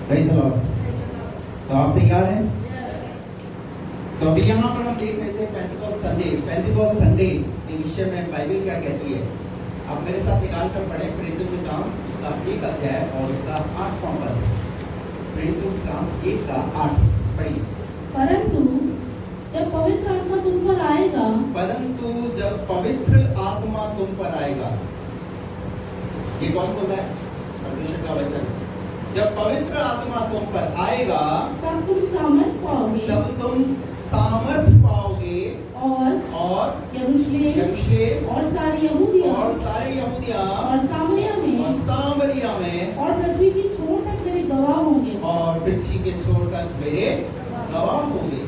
Praise the Lord. तो आप तैयार हैं? तो अभी यहाँ पर हम देख रहे थे पेंटिकॉस्ट संडे के विषय में बाइबल क्या कहती है। आप मेरे साथ निकाल कर पढ़े प्रेरितों के काम उसका 1 अध्याय और उसका 8वां पद। प्रेरितों के काम 1 का 8 पढ़िए। परंतु जब पवित्र आत्मा तुम पर आएगा, परंतु जब पवित्र आत्मा तुम पर आएगा, ये कौन बोल रहा है? परमेश्वर का वचन। जब पवित्र आत्मा तुम पर आएगा तब तुम सामर्थ पाओगे, तब तुम सामर्थ पाओगे और यरूशलेम और सारी यहूदिया और सामरिया में और पृथ्वी की छोर तक मेरे गवाह होंगे। और पृथ्वी के छोर तक मेरे गवाह होंगे।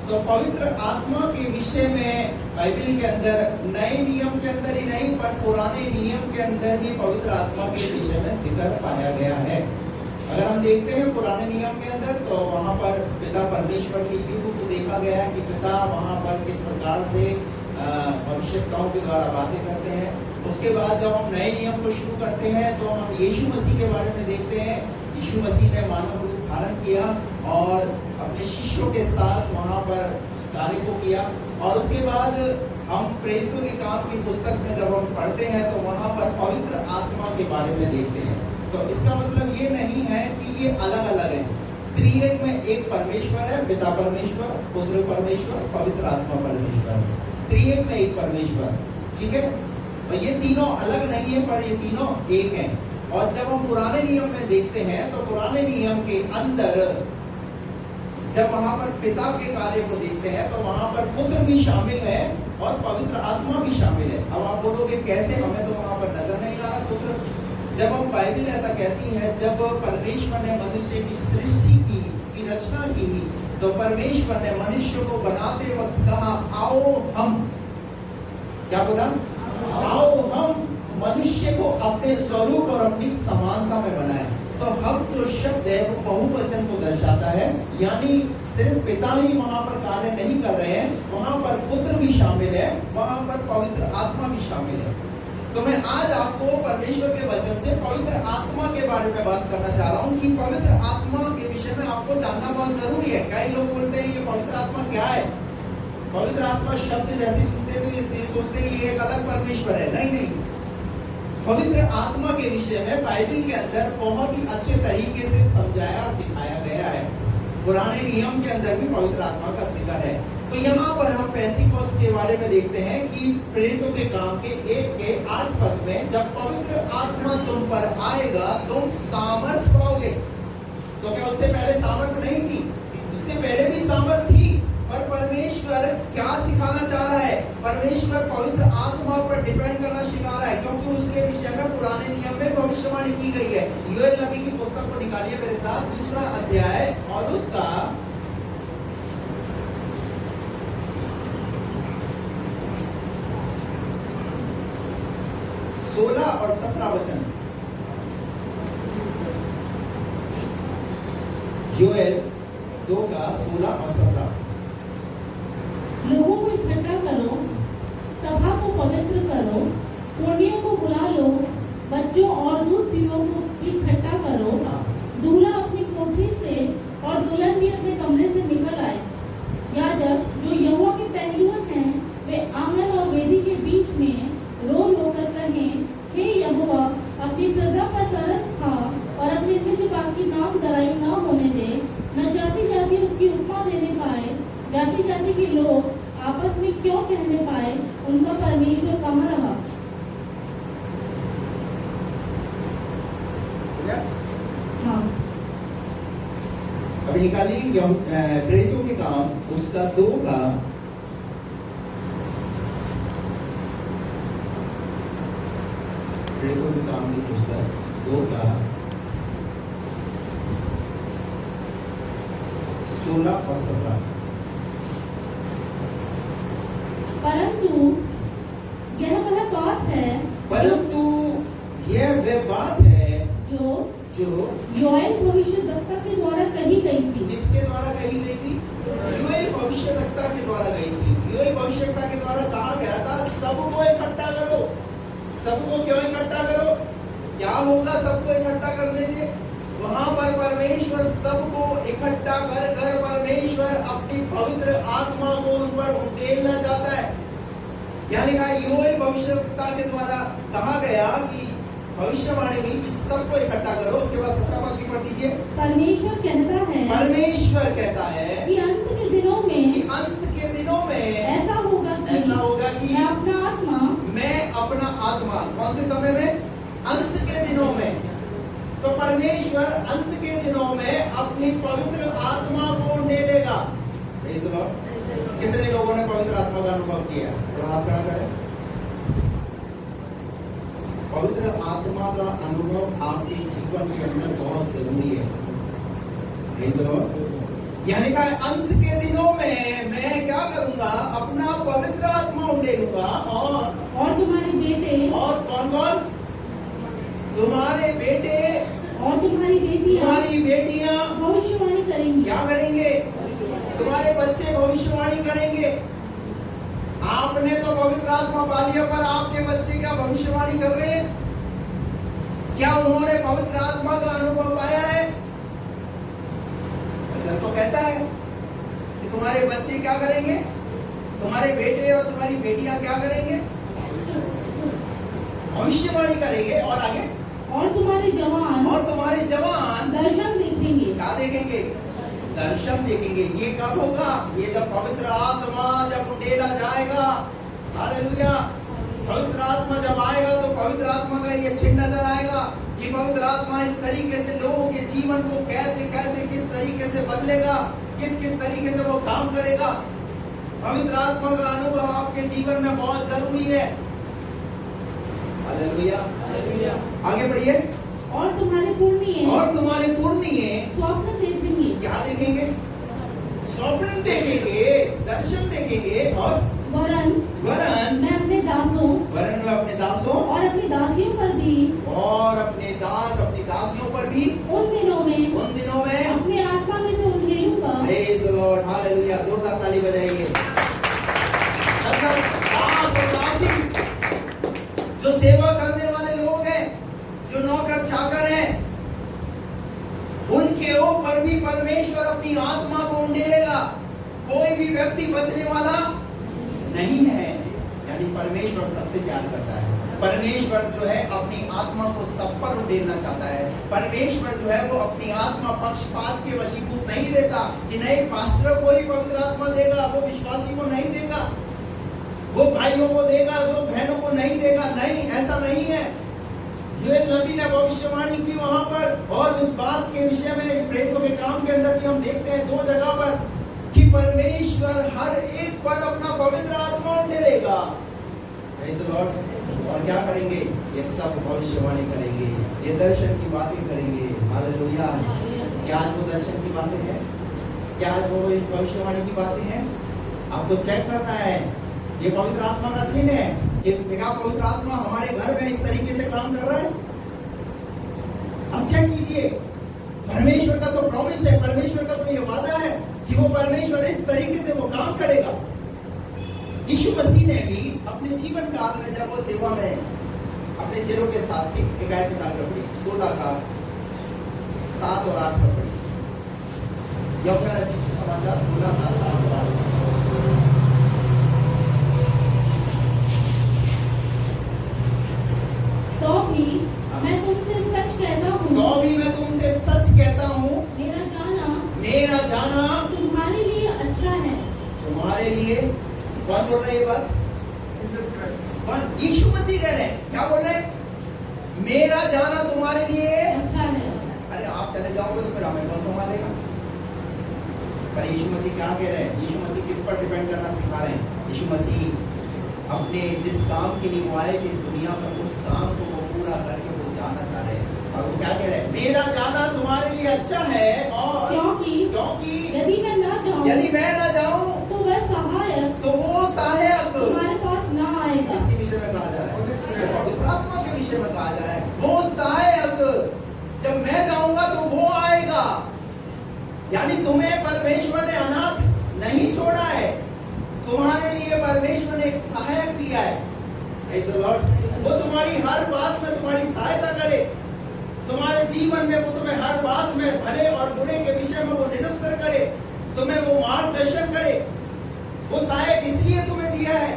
तो पवित्र आत्मा के विषय में बाइबल के अंदर नए नियम के अंदर ही नहीं पर पुराने नियम के अंदर भी पवित्र आत्मा के विषय में जिक्र पाया गया है। अगर हम देखते हैं पुराने नियम के अंदर तो वहाँ पर पिता परमेश्वर के युग को देखा गया है कि पिता वहाँ पर किस प्रकार से भविष्यवक्ताओं के द्वारा बातें करते हैं। उसके बाद जब हम नए नियम को शुरू करते हैं तो हम यीशु मसीह के बारे में देखते हैं। यीशु मसीह ने मानव रूप धारण किया और अपने शिष्यों के साथ वहाँ पर उस कार्य को किया। और उसके बाद हम प्रेरितों के काम की पुस्तक में जब हम पढ़ते हैं तो वहाँ पर पवित्र आत्मा के बारे में देखते हैं। तो इसका मतलब ये नहीं है कि ये अलग अलग है। त्रिएक में एक परमेश्वर है, पिता परमेश्वर, पुत्र परमेश्वर, पवित्र आत्मा परमेश्वर। त्रिएक में एक परमेश्वर, ठीक है। और ये तीनों अलग नहीं है पर ये तीनों एक हैं। और जब हम पुराने नियम में देखते हैं तो पुराने नियम के अंदर जब वहां पर पिता के कार्य को देखते हैं तो वहां पर पुत्र भी शामिल है और पवित्र आत्मा भी शामिल है। अब आप बोलोगे कैसे, हमें तो वहां पर नजर नहीं आ रहा पुत्र। जब हम बाइबल ऐसा कहती है, जब परमेश्वर ने मनुष्य की सृष्टि की, उसकी रचना की, तो परमेश्वर ने मनुष्य को बनाते वक्त कहा आओ हम, क्या बोला? आओ हम मनुष्य को अपने स्वरूप और अपनी समानता में बनाए। तो हम जो शब्द है वो बहुवचन को दर्शाता है, यानी सिर्फ पिता ही वहां पर कार्य नहीं कर रहे हैं, वहां पर पुत्र भी शामिल है, वहां पर पवित्र आत्मा भी शामिल है। तो मैं आज आपको परमेश्वर के वचन से पवित्र आत्मा के बारे में बात करना चाह रहा हूं कि पवित्र आत्मा के विषय में आपको जानना बहुत जरूरी है। कई लोग बोलते हैं ये पवित्र आत्मा क्या है? पवित्र आत्मा शब्द जैसे सुनते तो ये सोचते हैं ये एक अलग परमेश्वर है। नहीं, पवित्र आत्मा के विषय में बाइबल के अंदर बहुत ही अच्छे तरीके से समझाया और सिखाया गया है। पुराने नियम के अंदर भी पवित्र आत्मा का जिक्र है। तो यहाँ पर हम पेंटिकॉस्ट के बारे में देखते हैं कि प्रेरितों के काम के 1 के 8 पद में जब पवित्र आत्मा तुम पर आएगा तुम सामर्थ पाओगे। तो क्या उससे पहले सामर्थ नहीं थी? उससे पहले भी सामर्थ थी, पर परमेश्वर क्या सिखाना चाह रहा है? परमेश्वर पवित्र आत्मा पर डिपेंड करना सिखा रहा है, क्योंकि उसके विषय में पुराने नियम में भविष्यवाणी की गई है। योएल नबी की पुस्तक को निकालिए मेरे साथ, 2 अध्याय और उसका 16 और 17 वचन। योएल 2 का 16 और 17। लोगों को इकट्ठा करो, सभा को पवित्र करो, पुण्यों को बुला लो, बच्चों और दूध पीओ को इकट्ठा करो। दूल्हा अपनी कोठरी से और दुल्हन भी अपने कमरे से निकल आए। याजक जो यहोवा के पहलुओं हैं वे आंगन और वेदी के बीच में रो कर कहें, हे यहोवा अपनी प्रजा पर तरस खा और अपने निज बाकी नाम दराई न होने दे। न जाति जाति उसकी उपमा देने पाए, जाति जाति के लोग आपस में क्यों कहने पाए उनका परमेश्वर कहाँ रहा? हाँ, अभी निकालिए प्रेरितों के काम उसका 2 का 16 और 17। परंतु यह वह बात है जो योएल भविष्यद्वक्ता के द्वारा कही गई थी। किसके द्वारा कही गई थी? योएल भविष्यद्वक्ता के द्वारा गई थी। योएल भविष्यद्वक्ता के द्वारा कहा गया था सबको इकट्ठा करो। सबको क्यों इकट्ठा करो? क्या होगा सबको इकट्ठा करने से? वहां पर परमेश्वर सबको इकट्ठा कर कर परमेश्वर अपनी पवित्र आत्मा को उन पर उंडेलना चाहता है। यानी कहा योएल भविष्यवक्ता के द्वारा कहा गया कि भविष्यवाणी हुई कि सबको इकट्ठा करो। उसके बाद 17 पद की पढ़ दीजिए। परमेश्वर कहता है कि अंत के दिनों में ऐसा होगा कि मैं अपना आत्मा कौन से समय में? अंत के दिनों में। तो परमेश्वर अंत के दिनों में अपनी पवित्र आत्मा को उंडेलेगा। कितने लोगों ने पवित्र आत्मा का अनुभव किया? थोड़ा हाथ खड़ा करें। पवित्र आत्मा का अनुभव आपके जीवन के अंदर बहुत जरूरी है। यानी कि अंत के दिनों में मैं क्या करूंगा? अपना पवित्र आत्मा उंडेलूंगा और तुम्हारे बेटे और कौन कौन? तुम्हारे बेटे और तुम्हारी बेटियां भविष्यवाणी करेंगी। क्या करेंगे? तुम्हारे बच्चे भविष्यवाणी करेंगे। आपने तो पवित्र आत्मा पा लिया, पर आपके बच्चे क्या भविष्यवाणी कर रहे हैं? क्या उन्होंने पवित्र आत्मा का अनुभव पाया है? वचन तो कहता है कि तुम्हारे बच्चे क्या करेंगे? तुम्हारे बेटे और तुम्हारी बेटियां क्या करेंगे? भविष्यवाणी करेंगे। और आगे? और तुम्हारे जवान दर्शन देखेंगे। क्या देखेंगे? दर्शन देखेंगे। ये कब होगा? ये जब पवित्र आत्मा जब उंडेला जाएगा। हालेलुया। पवित्र आत्मा जब आएगा तो पवित्र आत्मा का ये चिन्ह नजर आएगा कि पवित्र आत्मा इस तरीके से लोगों के जीवन को कैसे कैसे किस तरीके से बदलेगा, किस किस तरीके से वो काम करेगा। पवित्र आत्मा का अनुभव आपके जीवन में बहुत जरूरी है। हालेलुया। आगे बढ़िए। और तुम्हारे पुरनिये स्वप्न देखेंगे। क्या देखेंगे? स्वप्न देखेंगे, दर्शन देखेंगे। और वरन मैं अपने दासों और अपनी दासियों पर भी उन दिनों में अपने आत्मा में से उंडेलूंगा। Praise the Lord. हालेलुया। जोरदार ताली बजाइए। मतलब दास और दासी जो सेवा करने वाले लोग हैं, जो नौकर चाकर हैं, उनके ऊपर भी परमेश्वर अपनी आत्मा को उंडेलेगा। कोई भी व्यक्ति बचने वाला नहीं है। यानी परमेश्वर सबसे प्यार करता है। परमेश्वर जो है अपनी आत्मा को सब पर उंडेलना चाहता है। परमेश्वर जो है वो अपनी आत्मा पक्षपात के वशीभूत नहीं देता कि नहीं पास्टर को ही पवित्र आत्मा देगा, वो विश्वासी को नहीं देगा, वो भाइयों को देगा, वो बहनों को नहीं देगा। नहीं, ऐसा नहीं है। योएल नबी ने भविष्यवाणी की वहां पर, और उस बात के विषय में प्रेरितों के काम के अंदर भी हम देखते हैं 2 जगह पर कि परमेश्वर हर एक पर अपना पवित्र आत्मा उंडेलेगा। Praise the Lord. और क्या करेंगे? ये सब भविष्यवाणी करेंगे, ये दर्शन की बातें करेंगे। हालेलुया। क्या आज वो दर्शन की बातें हैं? क्या आज वो भविष्यवाणी की बातें हैं? आपको चेक करना है। ये पवित्र आत्मा का चिन्ह है। ये क्या पवित्र आत्मा हमारे घर में इस तरीके से काम कर रहा है? अब चेक कीजिए। परमेश्वर का तो प्रॉमिस है, परमेश्वर का तो ये वादा है कि वो परमेश्वर इस तरीके से वो काम करेगा। यीशु मसीह ने भी अपने जीवन काल में जब वो सेवा में अपने चेलों के साथ थे, एक आयत निकाल कर पढ़ी 16 का 7 और 8 पर पढ़ी। यूहन्ना रचित सुसमाचार 16 का 7 और 8। तो भी मैं तुमसे सच कहता हूँ, मेरा जाना तुम्हारे लिए अच्छा है। तुम्हारे लिए कौन बोल रहे हैं ये बात? कौन? यीशु मसीह कह रहे हैं। क्या बोल रहे हैं? मेरा जाना तुम्हारे लिए अच्छा है। अरे आप चले जाओगे तो फिर हमें कौन संभालेगा? पर यीशु मसीह क्या कह रहे हैं? यीशु मसीह किस पर डिपेंड करना सिखा रहे हैं? यीशु मसीह अपने जिस काम के लिए वो आए थे इस दुनिया में, उस काम को वो पूरा करके वो जाना चाह रहे हैं। और वो क्या कह रहे हैं? मेरा जाना तुम्हारे लिए अच्छा है। और क्योंकि यदि मैं न जाऊं तो वो सहायक तुम्हारे पास ना आएगा। इसके विषय में कहा जा रहा है, पवित्र आत्मा के विषय में कहा जा रहा है। वो सहायक जब मैं जाऊंगा तो वो आएगा। यानी तुम्हें परमेश्वर ने अनाथ नहीं छोड़ा है, तुम्हारे लिए परमेश्वर ने एक सहायक दिया है। Praise the Lord। वो तुम्हारी हर बात में तुम्हारी सहायता करे। तुम्हारे जीवन में वो तुम्हें हर बात में भले और बुरे के विषय में वो निरुत्तर करे, तुम्हें वो मार्गदर्शन करे। वो सहायक इसलिए तुम्हें दिया है।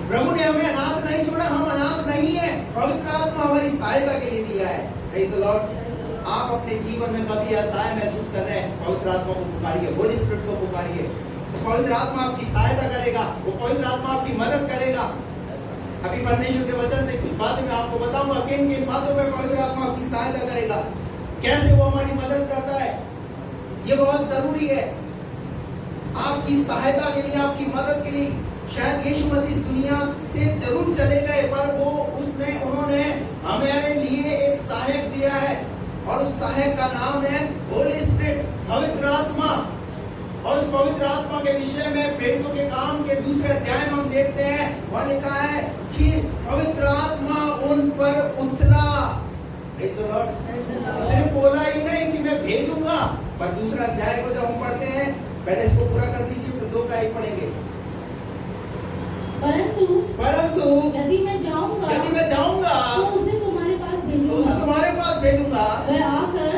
प्रभु ने हमें अनाथ नहीं छोड़ा, हम अनाथ नहीं है। पवित्र आत्मा हमारी सहायता के लिए दिया है। Praise the Lord. आप अपने जीवन में कभी असहाय महसूस कर रहे हैं, पवित्र आत्मा को पुकारिए, होली स्पिरिट को पुकारिए। तो पवित्र आत्मा आपकी सहायता करेगा, वो पवित्र आत्मा आपकी मदद करेगा। अभी परमेश्वर के वचन से कुछ बातें मैं आपको बताऊंगा, किन किन बातों में पवित्र आत्मा आपकी सहायता करेगा, कैसे वो हमारी मदद करता है। ये बहुत जरूरी है आपकी सहायता के लिए, आपकी मदद के लिए। शायद यीशु मसीह दुनिया से जरूर चले गए, पर वो उन्होंने हमारे लिए एक सहायक दिया है, और उस सहायक का नाम है होली स्पिरिट, पवित्र आत्मा। और उस पवित्र आत्मा के विषय में प्रेरितों के काम के दूसरे अध्याय में हम देखते हैं, वहां लिखा है कि पवित्र आत्मा उन पर उतरा। सिर्फ बोला ही नहीं कि मैं भेजूंगा, पर दूसरा अध्याय को जब हम पढ़ते हैं, पहले इसको पूरा कर दीजिए, फिर 2 का 1 पढ़ेंगे। परंतु यदि मैं जाऊंगा तो उसे तुम्हारे पास भेजूंगा, वह आकर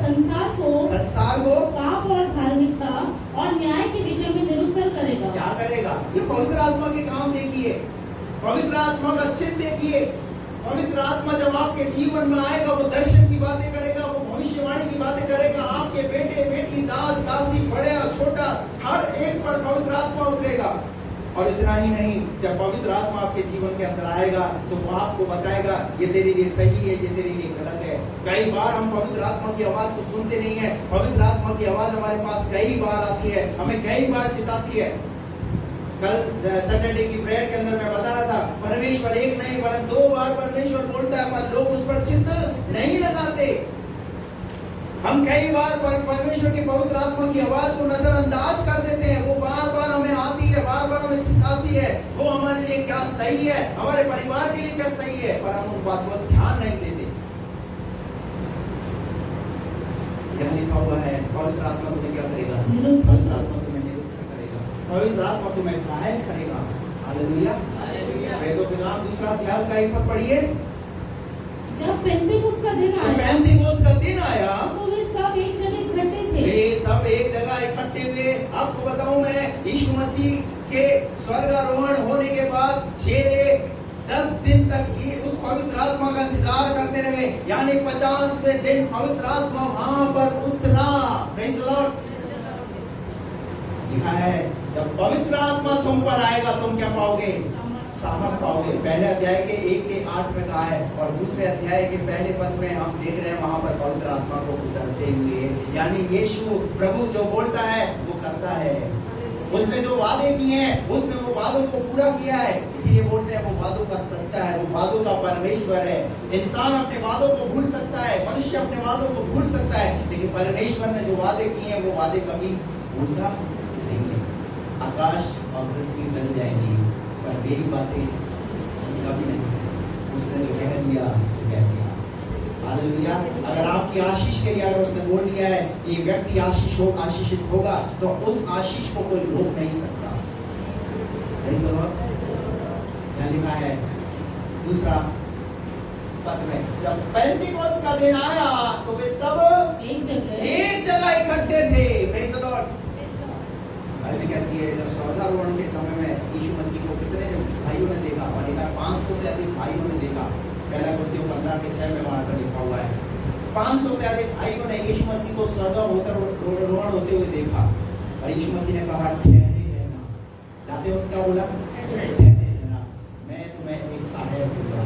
संसार को पाप और धार्मिकता और न्याय के विषय में निरुत्तर करेगा। क्या करेगा? ये पवित्र आत्मा के काम देखिए, पवित्र आत्मा का चिन्ह देखिए। पवित्र आत्मा जब आपके जीवन में आएगा, वो दर्शन की बातें करेगा, वो भविष्यवाणी की बातें करेगा। आपके बेटे बेटी, दास दासी, बड़े और छोटा, हर एक पर पवित्र आत्मा उतरेगा। और इतना ही नहीं, जब पवित्र आत्मा आपके जीवन के अंदर आएगा तो वो आपको बताएगा ये तेरे लिए सही है, ये तेरे लिए गलत है। कई बार हम पवित्र आत्मा की आवाज को सुनते नहीं है। पवित्र आत्मा की आवाज हमारे पास कई बार आती है, हमें कई बार चिताती है। कल सैटरडे की प्रेयर के अंदर मैं बता रहा था, परमेश्वर एक नहीं परंतु 2 बार परमेश्वर बोलता है, पर लोग उस पर चित्त नहीं लगाते। हम कई बार परमेश्वर की पवित्र आत्मा की आवाज को नजरअंदाज कर देते हैं। वो बार बार हमें आती है, बार बार हमें चिताती है, वो हमारे लिए क्या सही है, हमारे परिवार के लिए क्या सही है, पर हम उन बात पर ध्यान नहीं देते। यहाँ लिखा हुआ है, पवित्र आत्मा तुम्हें क्या करेगा? पवित्र आत्मा तुम्हें निरुत्तर करेगा, पवित्र आत्मा तुम्हें घायल करेगा। हालेलुया। वेदों के नाम 2 अध्याय का 1 पद पढ़िए। जब पेंतीकोस्त का दिन आया तो वे सब एक जगह इकट्ठे थे। वे सब एक जगह इकट्ठे हुए। आपको बताऊं मैं, यीशु मसीह के स्वर्गारोहण होने के बाद चेले 10 दिन तक ये उस पवित्र आत्मा का इंतजार करते रहे, यानी 50वें दिन पवित्र आत्मा वहां पर उतरा। Praise the Lord. लिखा है जब पवित्र आत्मा तुम पर आएगा तुम क्या पाओगे? सामर्थ पाओगे। पहले अध्याय के 1 के 8 में कहा है, और दूसरे अध्याय के पहले पद में हम देख रहे हैं वहां पर पवित्र आत्मा को उतरते हुए। यानी यीशु प्रभु जो बोलता है वो करता है। उसने जो वादे किए हैं उसने वो वादों को पूरा किया है। इसीलिए बोलते हैं वो वादों का सच्चा है, वो वादों का परमेश्वर है। इंसान अपने वादों को भूल सकता है, मनुष्य अपने वादों को भूल सकता है, लेकिन परमेश्वर ने जो वादे किए हैं वो वादे कभी भूलता नहीं है। आकाश और पृथ्वी टल जाएंगी पर मेरी बातें कभी नहीं। उसने जो कह दिया सो कह दिया। हालेलुया। अगर आपकी आशीष के लिए अगर उसने बोल दिया है कि व्यक्ति आशीषित होगा, तो उस आशीष को कोई रोक नहीं सकता। यहाँ लिखा है 2 पद में, जब पेंतीकोस्त का दिन आया तो वे सब एक जगह इकट्ठे थे। Praise the Lord. बाइबल कहती है जब स्वर्गारोहण के समय में यीशु मसीह को कितने भाइयों ने देखा? और लिखा 500 से अधिक भाइयों ने देखा। पहला कुरिन्थियों 15 के 6 में वहां पर लिखा हुआ है 500 से अधिक भाइयों ने यीशु मसीह को स्वर्गारोहण होते हुए देखा। और यीशु मसीह ने कहा ठहरे रहना। जाते वक्त क्या बोला? ठहरे रहना, मैं तुम्हें एक सहायक दूंगा।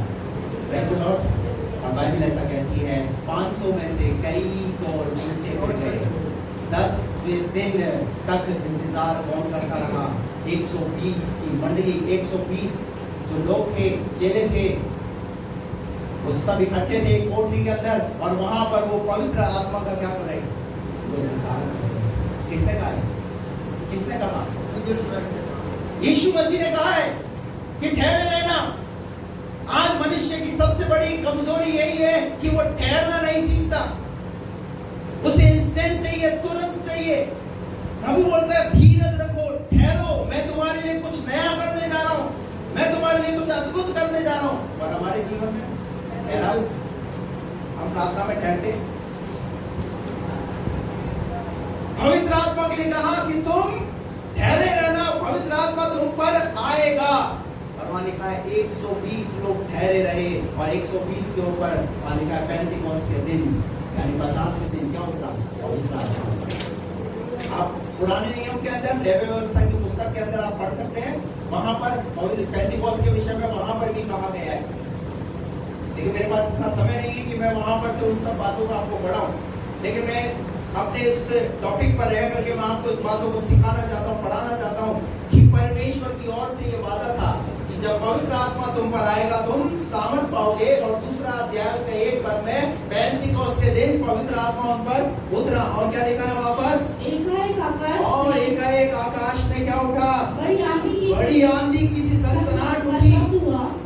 Praise the Lord. और बाइबल ऐसा कहती है 500 में से कई तो नीचे पड़ गए। 10वें दिन तक इंतजार कौन करता रहा? 120 की मंडली, 120 जो लोग थे, चेले थे, वो सब इकट्ठे थे एक कोठरी के अंदर, और वहां पर वो पवित्र आत्मा का क्या कर रहे? वो इंतजार कर रहे। किसने कहा? किसने कहा? यीशु मसीह ने कहा है कि ठहरे रहना। आज मनुष्य की सबसे बड़ी कमजोरी यही है कि वो ठहरना नहीं सीखता। उसे इंस्टेंट चाहिए, तुरंत चाहिए। प्रभु बोलता है धीरज रखो, ठहरो, मैं तुम्हारे लिए कुछ नया करने जा रहा हूं, मैं तुम्हारे लिए कुछ अद्भुत करने जा रहा हूं। और हमारे जीवन में हम प्रार्थना में ठहरते। पवित्र आत्मा के लिए कहा कि तुम ठहरे रहना, पवित्र आत्मा तुम पर आएगा। और वहां लिखा है 120 लोग ठहरे रहे और 120 के ऊपर वहां लिखा है पेंतिकोस्त के दिन यानी 50वें दिन क्या उतरा? पवित्र आत्मा। आप पुराने नियम के अंदर लेवी व्यवस्था की पुस्तक के अंदर आप पढ़ सकते हैं, वहां पर पवित्र पेंतिकोस्त के विषय में वहां पर भी कहा गया है। लेकिन मेरे पास इतना समय नहीं है कि मैं वहां पर से उन सब बातों को आपको पढ़ाऊं, लेकिन मैं अपने इस टॉपिक पर रह करके मैं आपको इस बातों को सिखाना चाहता हूँ, पढ़ाना चाहता हूँ कि परमेश्वर की ओर से ये वादा था कि जब पवित्र आत्मा तुम पर आएगा तुम सामर्थ पाओगे। और दूसरा अध्याय उसका 1 पद में पेंतिकोस्त के दिन पवित्र आत्मा उन पर उतरा। और क्या लिखा है वहां पर? एकाएक आकाश में क्या उठा? बड़ी आंधी की सी सनसनाहट उठी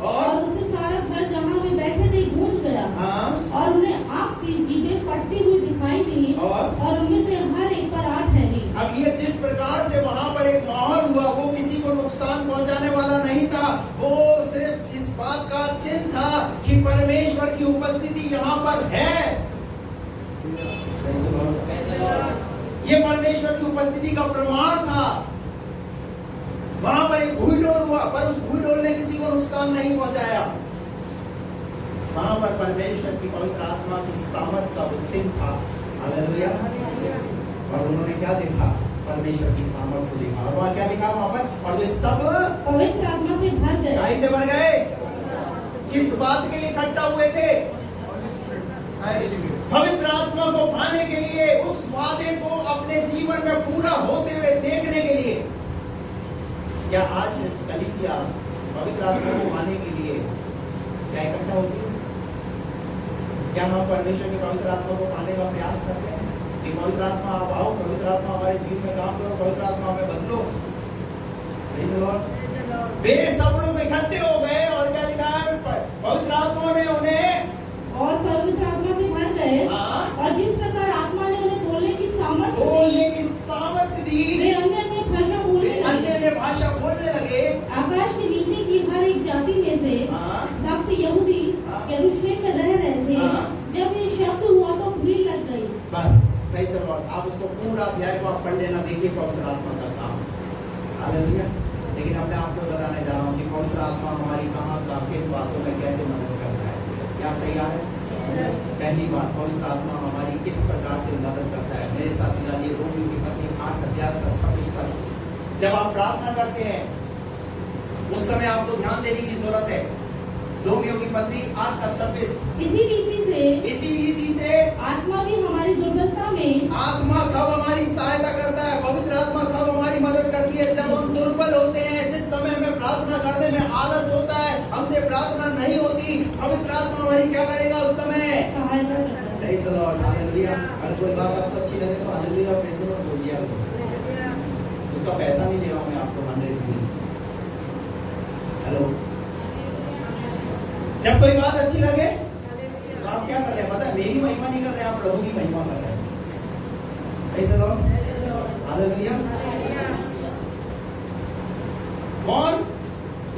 और उससे सारा घर जहां वे बैठे थे गूंज गया। हाँ। और उन्हें आग सी जीभें फटती हुई दिखाई दी और उनमें से हर एक पर आग ठहरी। अब ये जिस प्रकार से वहां पर एक माहौल हुआ वो किसी को नुकसान पहुंचाने वाला नहीं था, वो सिर्फ इस बात का चिन्ह था कि परमेश्वर की उपस्थिति यहाँ पर है। ये परमेश्वर की उपस्थिति का प्रमाण था। वहां पर एक भूडोल हुआ पर उस भूडोल ने किसी को नुकसान नहीं पहुंचाया। वहां पर परमेश्वर की पवित्र आत्मा की सामर्थ का वो चिन्ह था। हालेलुया। और उन्होंने क्या देखा? परमेश्वर की सामर्थ को देखा। और वहां क्या लिखा वहां पर? और वे सब पवित्र आत्मा से भर गए। काहे से भर गए? किस बात के लिए इकट्ठा हुए थे? पवित्र आत्मा को पाने के लिए, उस वादे को अपने जीवन में पूरा होते हुए देखने के लिए। क्या आज कलीसिया पवित्र आत्मा को पाने के लिए क्या इकट्ठा होती है? क्या हम परमेश्वर के पवित्र आत्मा को पाने का प्रयास करते हैं कि पवित्र आत्मा आप आओ, पवित्र आत्मा हमारे जीवन में काम करो, पवित्र आत्मा हमें बदलो? वे सब लोग इकट्ठे हो गए और क्या लिखा है? पवित्र आत्मा ने उन्हें और पवित्र आत्मा से भर गए। और जिस प्रकार आत्मा ने उन्हें बोलने की सामर्थ्य दी, वे अन्य भाषा बोलने लगे। आकाश के नीचे की हर एक जाति में से भक्त यहूदी यरूशलेम में रह रहे थे। जब ये शब्द हुआ तो भीड़ लग गई। बस प्रेज़ द लॉर्ड। आप उसको पूरा अध्याय को आप पढ़ लेना, देखिए पवित्र आत्मा का काम। हालेलुया। लेकिन अब मैं आपको बताने जा रहा हूँ कि पवित्र आत्मा हमारी कहाँ किन बातों में कैसे मदद करता है। क्या आप तैयार है? पहली बात, पवित्र आत्मा हमारी किस प्रकार से मदद करता है। मेरे साथ मिलाइए रोमियो की पत्री 8 अध्याय 26 पद। जब आप प्रार्थना करते हैं उस समय आपको ध्यान देने की जरूरत है। रोमियो की पत्री 8:26। इसी रीति से आत्मा भी हमारी दुर्बलता में, आत्मा कब हमारी सहायता करता है? पवित्र आत्मा कब हमारी मदद करती है? जब हम दुर्बल होते हैं, जिस समय में प्रार्थना करने में आलस होता है, हमसे प्रार्थना नहीं होती, पवित्र आत्मा हमारी क्या करेगा उस समय? Praise the Lord. हालेलुया। अगर कोई बात आपको अच्छी लगे तो हालेलुया प्रेज़ द लॉर्ड बोलिए। उसका पैसा नहीं ले रहा हूं मैं आपको 100 हेलो। जब कोई बात अच्छी लगे तो आप क्या कर रहे हैं पता है? मेरी महिमा नहीं कर रहे, आप प्रभु की महिमा कर रहे हैं। Praise the Lord. हालेलुया। कौन?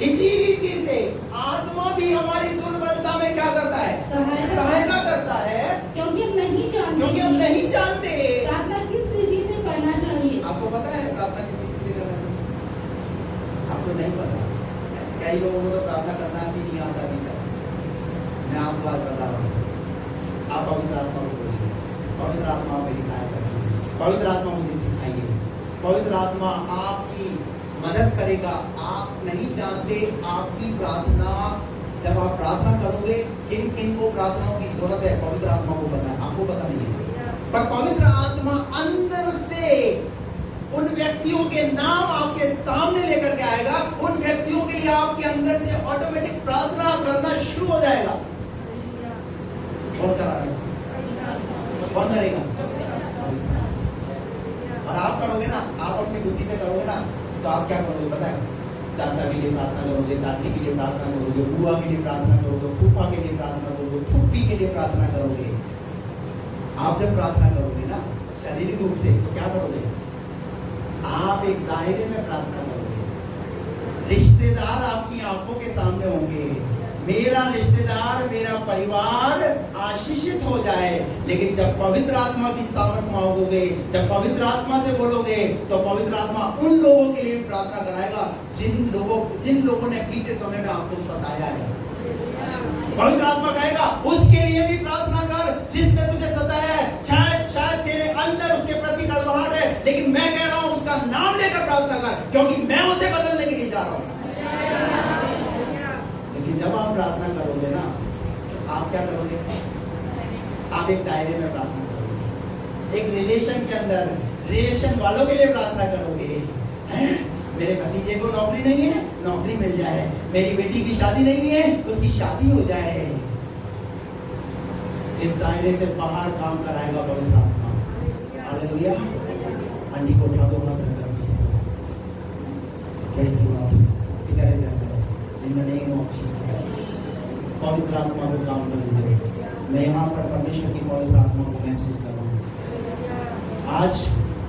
इसी रीति से आत्मा भी हमारी दुर्बलता में क्या करता है? सहायता करता है। क्योंकि हम नहीं जानते प्रार्थना किस रीति से करना चाहिए। आपको पता है प्रार्थना किस रीति से करना चाहिए? आपको नहीं पता। कई लोगों को तो प्रार्थना करना भी नहीं आता अभी तक। मैं आपको बात बता रहा हूँ। आप पवित्र आत्मा को बोलिए, पवित्र आत्मा मेरी सहायता कीजिए, पवित्र आत्मा मुझे सिखाइए, पवित्र आत्मा आपकी मदद करेगा। आप नहीं जानते आपकी प्रार्थना, जब आप प्रार्थना करोगे किन किन को प्रार्थनाओं की जरूरत है, पवित्र आत्मा को पता है, आपको पता नहीं है। पर पवित्र आत्मा अंदर से उन व्यक्तियों के नाम आपके सामने लेकर के आएगा। उन व्यक्तियों के लिए आपके अंदर से ऑटोमेटिक प्रार्थना करना शुरू हो जाएगा। कौन कराएगा? कौन करेगा? और आप करोगे ना, आप अपनी बुद्धि से करोगे ना, तो आप क्या करोगे पता है? चाचा के लिए प्रार्थना करोगे, चाची के लिए प्रार्थना करोगे, बुआ के लिए प्रार्थना करोगे, फूफा के लिए प्रार्थना करोगे, फूफी के लिए प्रार्थना करोगे। आप जब प्रार्थना करोगे ना शारीरिक रूप से, तो क्या करोगे? आप एक दायरे में प्रार्थना करोगे। रिश्तेदार आपकी आंखों के सामने होंगे, मेरा रिश्तेदार, मेरा परिवार आशीषित हो जाए। लेकिन जब पवित्र आत्मा की सामर्थ मांगोगे, जब पवित्र आत्मा से बोलोगे, तो पवित्र आत्मा उन लोगों के लिए प्रार्थना कराएगा जिन लोगों ने बीते समय में आपको सताया है। पवित्र आत्मा कहेगा उसके लिए भी प्रार्थना कर जिसने तुझे सताया है। शायद तेरे अंदर उसके प्रति कड़वाहट है, लेकिन मैं कह रहा हूं उसका नाम लेकर प्रार्थना कर, क्योंकि मैं उसे बदलने के लिए जा रहा हूं। लेकिन जब आप प्रार्थना करोगे ना, आप क्या करोगे? आप एक दायरे में प्रार्थना करोगे, एक रिलेशन के अंदर, रिलेशन वालों के लिए प्रार्थना करोगे। हैं? मेरे भतीजे को नौकरी नहीं है, नौकरी मिल जाए। मेरी बेटी की शादी नहीं है, उसकी शादी हो जाए। इस दायरे से बाहर काम कराएगा पवित्र आत्मा। हालेलुया। अंडी को उठा दो, हाथ रख करके प्रेज़ गॉड। इधर in the name of Jesus पवित्र आत्मा को काम कर दे। मैं यहाँ पर परमेश्वर की पवित्र आत्मा को महसूस कर रहा हूँ। आज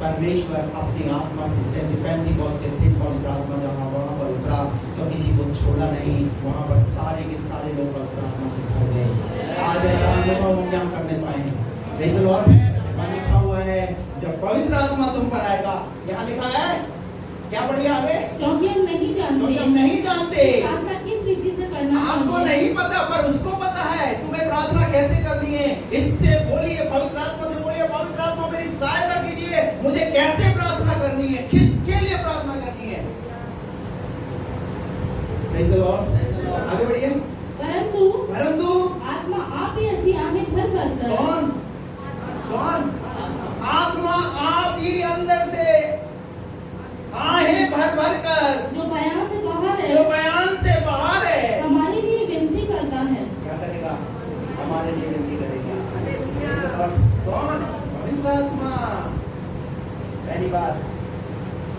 परमेश्वर अपनी आत्मा से, जैसे पेंटिकॉस्ट के दिन पवित्र आत्मा जहाँ वहाँ पर उतरा तो किसी को छोड़ा नहीं, वहाँ पर सारे के सारे लोग पवित्र आत्मा से भर गए। आज ऐसा अनुभव हम यहाँ करने पाए। Praise the Lord. वहाँ लिखा हुआ है जब पवित्र आत्मा तुम पर आएगा, यहाँ लिखा है क्या बढ़िया है? क्योंकि हम नहीं जानते प्रार्थना किस रीति से करना है। आपको नहीं पता पर उसको पता है तुम्हें प्रार्थना कैसे करनी है। इससे बोलिए, पवित्र आत्मा से बोलिए, पवित्र आत्मा मेरी सहायता कीजिए, मुझे कैसे प्रार्थना करनी है, किसके लिए प्रार्थना करनी है। Praise the Lord. आगे बढ़िए। परंतु आत्मा आप ही ऐसी आहें भर कर कौन आत्मा आप ही अंदर से आहें भर भर कर, जो बयान से बाहर है, हमारे लिए विनती करता है। क्या करेगा? हमारे लिए विनती करेगा। कौन? पवित्र आत्मा। पहली बात,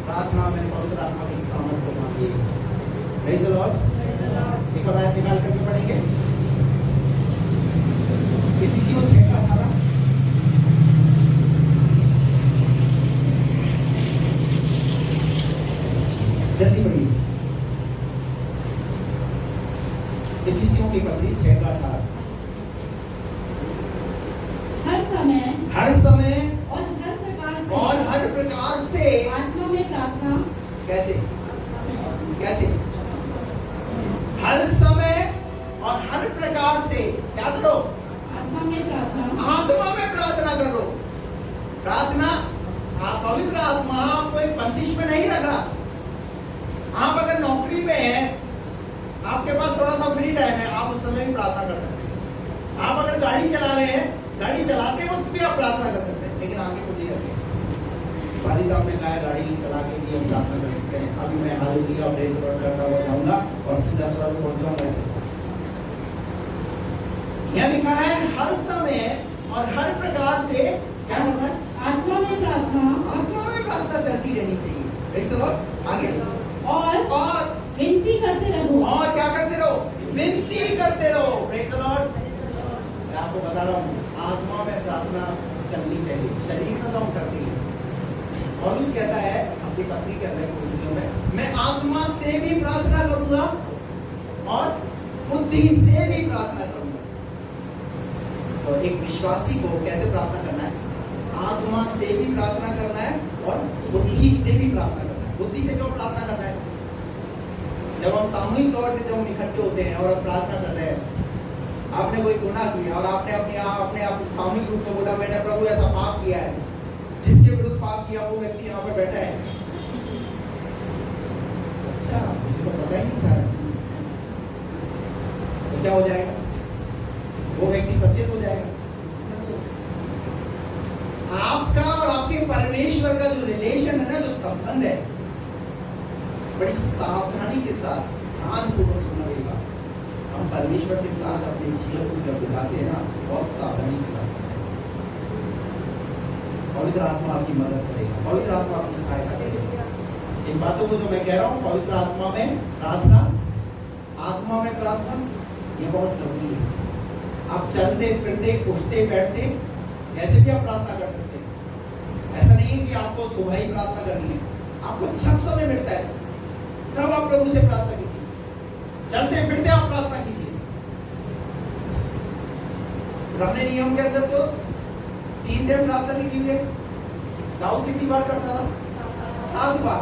प्रार्थना में पवित्र आत्मा की सामर्थ को मांगिए। Praise the Lord. एक और आयत निकाल करके पढ़ेंगे, इफिसियों 6:18। जल्दी पढ़िए। इफिसियों की पत्री 6:18। हर समय और हर प्रकार से आत्मा में प्रार्थना। कैसे? हर समय और हर प्रकार से क्या करो? आत्मा में प्रार्थना करो। प्रार्थना, पवित्र आत्मा आपको एक बंदिश में नहीं रख रहा। आप अगर नौकरी में हैं, आपके पास थोड़ा सा फ्री टाइम है, आप उस समय भी प्रार्थना कर सकते हैं। आप अगर गाड़ी चला रहे हैं, गाड़ी चलाते वक्त भी आप प्रार्थना कर सकते हैं, लेकिन आगे को नहीं रखें। वाली साहब ने कहा गाड़ी चला के भी हम प्रार्थना कर सकते हैं। अभी मैं हालेलुया प्रेज़ द लॉर्ड करता हुआ जाऊंगा और सीधा स्वर्ग पहुंच जाऊंगा। यहाँ लिखा है हर समय और हर प्रकार से क्या करना है? आत्मा में प्रार्थना चलती रहनी चाहिए। Praise the Lord. आगे और विनती करते रहो। और क्या करते रहो? विनती करते रहो। Praise the Lord. मैं आपको बता रहा हूँ, आत्मा में प्रार्थना चलनी चाहिए, शरीर में तो हम करते हैं। पौलुस कहता है अपनी पत्री के अंदर कुरिन्थियों में, मैं आत्मा से भी प्रार्थना करूंगा और बुद्धि से भी प्रार्थना करूंगा। तो एक विश्वासी को कैसे प्रार्थना करना है? आत्मा से भी प्रार्थना करना है और बुद्धि से भी प्रार्थना करना है। बुद्धि से क्यों प्रार्थना करना है? जब हम सामूहिक तौर से जब हम इकट्ठे होते हैं और प्रार्थना कर रहे हैं, आपने कोई गुनाह किया और आपने अपने सामूहिक रूप से बोला मैंने प्रभु ऐसा पाप किया है, जिसके विरुद्ध पाप किया वो व्यक्ति यहाँ पर बैठा है। अच्छा, मुझे तो पता ही नहीं था। तो क्या हो जाएगा? वो व्यक्ति सचेत हो जाएगा। आपका और आपके परमेश्वर का जो रिलेशन है ना, जो संबंध है, बड़ी सावधानी के साथ, ध्यानपूर्वक सुनना मेरी बात। हम परमेश्वर के साथ अपने जीवन को जब बिताते हैं ना, बहुत सावधानी के साथ। पवित्र आत्मा आपकी मदद करेगा, पवित्र आत्मा आपकी सहायता करेगा। इन बातों को जो मैं कह रहा हूँ, पवित्र आत्मा में प्रार्थना, आत्मा में प्रार्थना, ये बहुत जरूरी है। आप चलते फिरते उठते बैठते ऐसे भी आप प्रार्थना कर सकते हैं। ऐसा नहीं है कि आपको सुबह ही प्रार्थना करनी है, आपको जब समय मिलता है तब आप प्रभु से प्रार्थना कीजिए। चलते फिरते आप प्रार्थना कीजिए, पुराने नियम के अंदर तो 3 टाइम प्रार्थना लिखी हुई है। दाऊद कितनी बार करता था? 7 बार।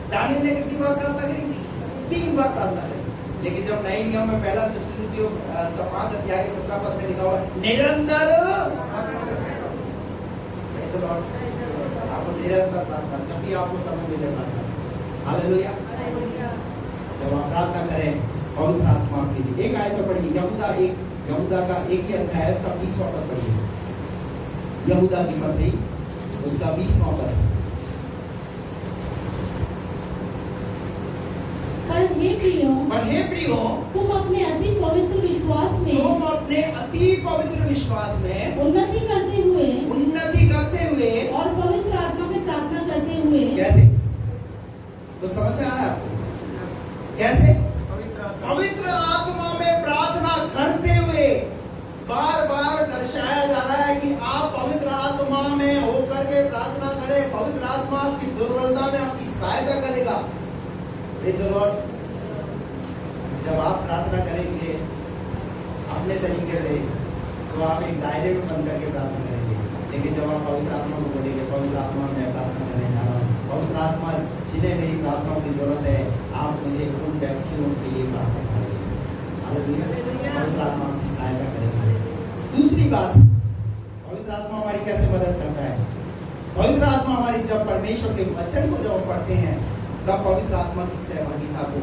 दानियल ने कितनी बार प्रार्थना करी? 3 बार प्रार्थना करी। लेकिन जब नए नियम में पहला थिस्सलुनीकियों 5 अध्याय के 17 पद में लिखा हुआ है निरंतर आपको निरंतर प्रार्थना, जब भी आपको समय मिले प्रार्थना। हालेलुया। जब आप प्रार्थना करें पवित्र आत्मा के लिए, एक आयत पढ़िए, यहूदा का 1 ही अध्याय है, उसका 20वां पद पढ़िए। यहूदा की पत्री उसका 20वां पद। पर हे प्रियो, तुम अपने अति पवित्र विश्वास में उन्नति करते हुए और पवित्र आत्मा में प्रार्थना करते हुए। कैसे? तो समझ में आया आपको? कैसे? पवित्र आत्मा में प्रार्थना करते हुए बार बार दर्शाया जा रहा है कि आप पवित्र आत्मा में होकर के प्रार्थना करें। पवित्र आत्मा आपकी दुर्बलता में आपकी सहायता करेगा। Praise the Lord. जब आप प्रार्थना करेंगे अपने तरीके से तो आप एक दायरे में बंद करके प्रार्थना करेंगे। लेकिन जब आप पवित्र आत्मा को बोलेंगे, पवित्र आत्मा में प्रार्थना करने जा रहा हूँ, पवित्र आत्मा जिन्हें मेरी प्रार्थनाओं की जरूरत है, आप मुझे उन व्यक्तियों के लिए प्रार्थना करेंगे। हालेलुया। पवित्र आत्मा आपकी सहायता करेगा। दूसरी बात, पवित्र आत्मा हमारी कैसे मदद करता है? पवित्र आत्मा हमारी, जब परमेश्वर के वचन को जब हम पढ़ते हैं तब पवित्र आत्मा की सहभागिता को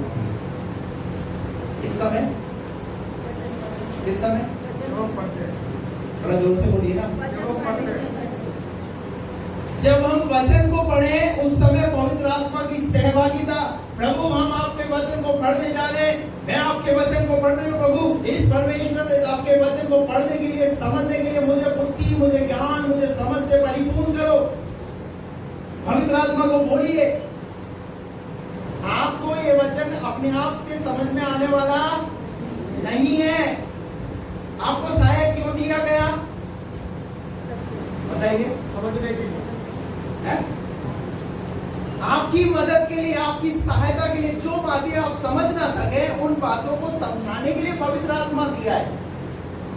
इस समय थोड़ा जोर से बोलिए ना। जब हम वचन को पढ़ें उस समय पवित्र आत्मा की सहभागिता। प्रभु, हम आपके वचन को पढ़ने जा रहे हैं, मैं आपके वचन को पढ़ रही हूँ। प्रभु, इस परमेश्वर आपके वचन को पढ़ने के लिए, समझने के लिए मुझे बुद्धि, मुझे ज्ञान, मुझे समझ से परिपूर्ण करो। पवित्र आत्मा को बोलिए। आपको ये वचन अपने आप से समझ में आने वाला नहीं है। आपको सहायक क्यों दिया गया? बताइए। समझने के लिए, आपकी मदद के लिए, आपकी सहायता के लिए, जो बातें आप समझ ना सके उन बातों को समझाने के लिए पवित्र आत्मा दिया है।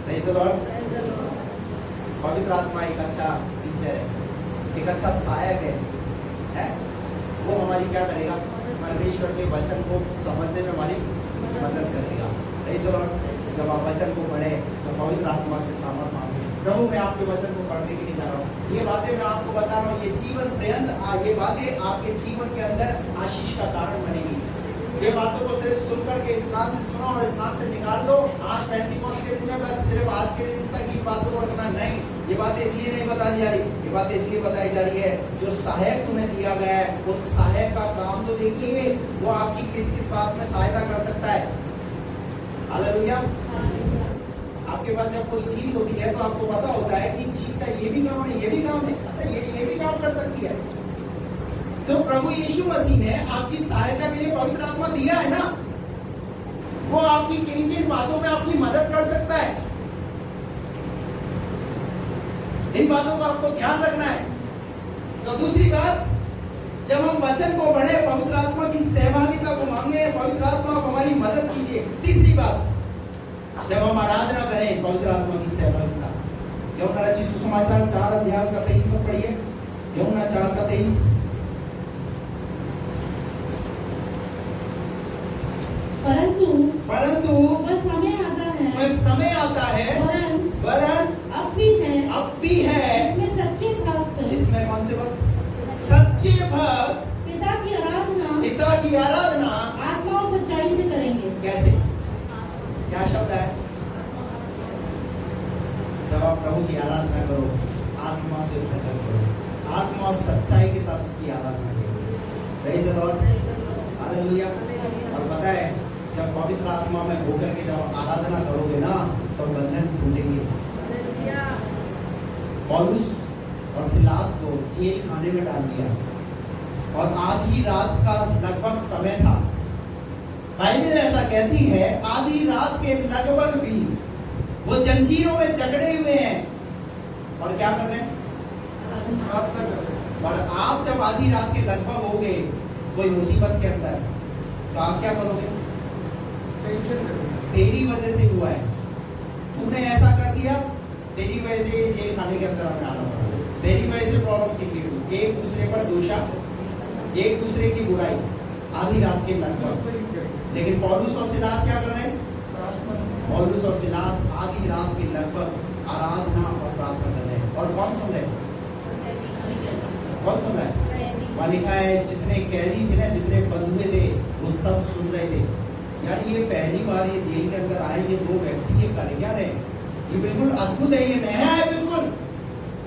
Praise the Lord. पवित्र आत्मा एक अच्छा टीचर है, एक अच्छा सहायक है? वो हमारी क्या करेगा? परमेश्वर के वचन को समझने में हमारी मदद करेगा। Praise the Lord. जब आप वचन को पढ़ें तो पवित्र आत्मा से सामर्थ मांगे। प्रभु, मैं आपके वचन को पढ़ने के लिए जा रहा हूँ। ये बातें मैं आपको बता रहा हूँ, ये जीवन पर्यंत ये बातें आपके जीवन के अंदर आशीष का कारण बनेगी। ये बातों को सिर्फ सुनकर के स्नान से सुनो और स्नान से निकाल दो। आज पेंटिकॉस्ट के दिन में बस सिर्फ आज के दिन तक इन बातों को रखना नहीं। ये बातें इसलिए नहीं बताई जा रही, ये बातें इसलिए बताई जा रही है जो सहायक तुम्हें दिया गया है, उस सहायक का काम तो देखिए, वो आपकी किस किस बात में सहायता कर सकता है। हालेलुया। आपके पास जब कोई चीज होती है तो आपको पता होता है कि इस चीज का ये भी काम है, ये भी काम है, अच्छा ये भी काम कर सकती है। तो प्रभु यीशु मसीह ने आपकी सहायता के लिए पवित्र आत्मा दिया है ना, वो आपकी किन किन बातों में आपकी मदद कर सकता है, इन बातों का आपको ध्यान रखना है। तो दूसरी बात, जब हम वचन को पढ़े, पवित्र आत्मा की सहभागिता को मांगे, पवित्र आत्मा आप हमारी मदद कीजिए। तीसरी बात, जब हम आराधना करें, पवित्र आत्मा की सहभागिता। यूहन्ना रचित सुसमाचार 4 अध्याय का 23 में पढ़िए। यूहन्ना 4 का 23। परंतु वह समय आता है वरन अब भी है जिसमें कौन से भक्त? सच्चे भक्त पिता की आराधना आत्मा और सच्चाई से करेंगे। कैसे? क्या शब्द है? जब आप प्रभु की आराधना करो, आत्मा से भरकर करो, आत्मा और सच्चाई के साथ उसकी आराधना करो। Praise the Lord. हालेलुया। और पता है, जब पवित्र आत्मा में होकर के जब आराधना करोगे ना, तो बंधन टूटेंगे। पौलुस और सिलास को जेल खाने में डाल दिया और आधी रात का लगभग समय था। बाइबल ऐसा कहती है, आधी रात के लगभग भी वो जंजीरों में जकड़े हुए हैं और क्या कर रहे हैं? और आप जब आधी रात के लगभग हो गए कोई मुसीबत के अंदर, तो आप क्या करोगे? तेरी वजह से हुआ है, तूने ऐसा कर दिया, तेरी वजह से जेल खाने के अंदर हमें आना पड़ा, तेरी वजह से प्रॉब्लम क्रिएट हुई, एक दूसरे पर दोषा, एक दूसरे की बुराई आधी रात के लगभग। लेकिन पौलुस और सिलास क्या कर रहे हैं? पौलुस और सिलास आधी रात के लगभग आराधना और प्रार्थना कर रहे हैं। और कौन सुन रहे हैं? कौन सुन रहा है? वहाँ लिखा है जितने कैदी थे ना, जितने बंधुए थे, वो सब सुन रहे थे। यार ये पहली बार ये जेल के अंदर आए ये दो व्यक्ति, ये कर क्या रहे? ये बिल्कुल अद्भुत है, ये नया है बिल्कुल।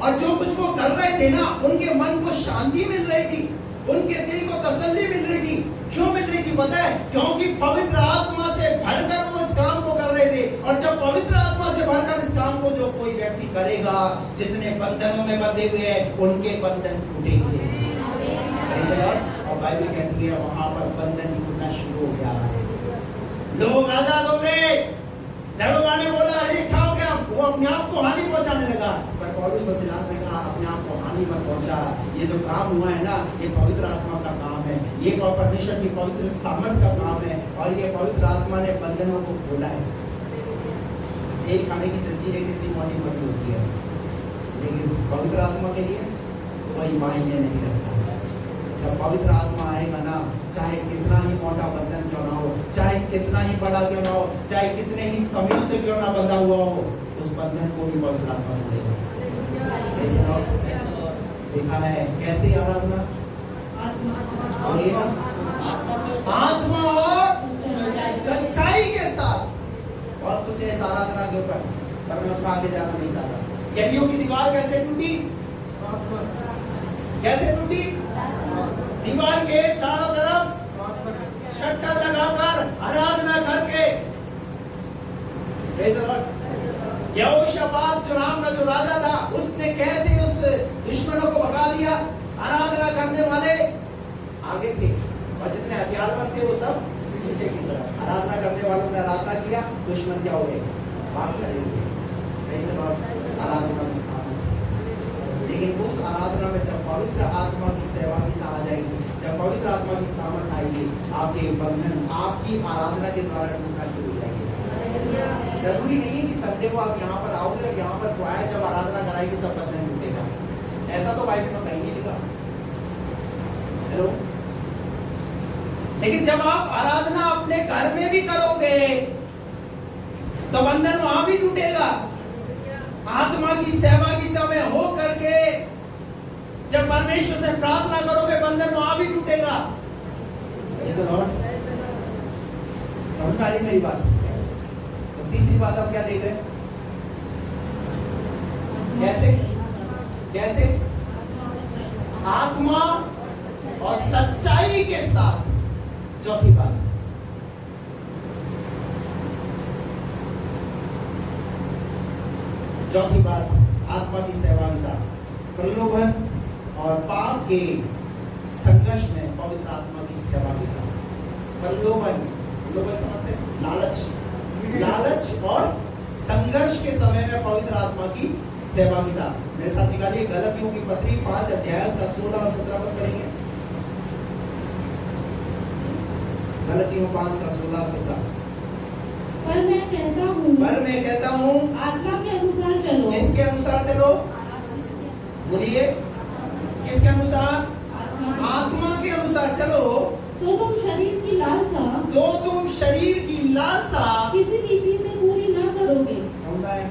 और जो कुछ वो कर रहे थे ना, उनके मन को शांति मिल रही थी, उनके दिल को तसल्ली मिल रही थी। क्यों मिल रही थी पता है? क्योंकि पवित्र आत्मा से भरकर वो इस काम को कर रहे थे। और जब पवित्र आत्मा से भरकर इस काम को जो कोई व्यक्ति करेगा, जितने बंधनों में बंधे हुए हैं उनके बंधन टूटेंगे। और बाइबल कहती है वहां पर बंधन टूटना शुरू हो गया है, लोग आजाद हो गए। दरोगा ने बोला अरे क्या हो गया? वो अपने आप को हानि पहुंचाने लगा। पर पौलुस और सिलास ने कहा अपने आप को हानि मत पहुंचा, ये जो काम हुआ है ना, ये पवित्र आत्मा का काम है, ये परमेश्वर की पवित्र सामर्थ का काम है। और ये पवित्र आत्मा ने बंधनों को खोला है। जेल खाने की जंजीरें कितनी मोटी मोटी होती है, लेकिन पवित्र आत्मा के लिए कोई मायने नहीं रखता। जब पवित्र आत्मा आएगा ना, चाहे कितना ही मोटा बंधन क्यों ना हो, चाहे कितना ही बड़ा क्यों ना हो, चाहे कितने ही समयों से क्यों ना बंधा हुआ हो, उस बंधन को भी पवित्र आत्मा तोड़ेगा। लिखा है कैसे आराधना? और ये आत्मा और सच्चाई के साथ। और कुछ है इस आराधना के ऊपर, पर मैं उसमें आगे जाना नहीं चाहता। यरीहो की दीवार कैसे टूटी? कैसे टूटी? दीवार के चारों तरफ शक्कर लगाकर आराधना करके। यहोशापात जो नाम का जो राजा था, उसने कैसे उस दुश्मनों को भगा दिया? आराधना करने वाले आगे थे और जितने हथियारबंद थे वो सब पीछे की तरफ। आराधना करने वालों ने आराधना किया, दुश्मन क्या हो गए? भाग करेंगे। आराधना में शामिल। लेकिन उस आराधना में जब पवित्र आत्मा की सहभागिता आ जाएगी, जब पवित्र आत्मा की सामर्थ आएगी, आपके बंधन आपकी आराधना के द्वारा टूटना शुरू हो जाएंगे। जरूरी नहीं है कि संडे को आप यहाँ पर आओगे और यहाँ पर क्वायर जब आराधना कराएगी तब बंधन टूटेगा। ऐसा तो बाइबल में कहीं नहीं लिखा। हेलो, लेकिन जब आप आराधना अपने घर में भी करोगे तो बंधन वहां भी टूटेगा। आत्मा की सहभागिता में हो करके जब परमेश्वर से प्रार्थना करोगे, बंधन वहां भी टूटेगा। समझ में आ रही मेरी बात? तो तीसरी बात हम क्या देख रहे हैं? कैसे कैसे आत्मा और सच्चाई के साथ। चौथी बात, आत्मा की सहभागिता। प्रलोभन और पाप के संघर्ष में पवित्र आत्मा की सहभागिता। प्रलोभन समझते हैं? लालच और संघर्ष के समय में पवित्र आत्मा की सहभागिता। मेरे साथ निकालिए गलतियों की पत्री 5 अध्याय उसका 16 और 17 पद पढ़ेंगे। गलतियों 5 का 16 17। पर मैं कहता हूँ आत्मा के अनुसार चलो। किसके अनुसार चलो? बोलिए, किसके अनुसार? आत्मा के अनुसार चलो। तो तुम शरीर की लालसा किसी रीति से पूरी ना करोगे। समझा है?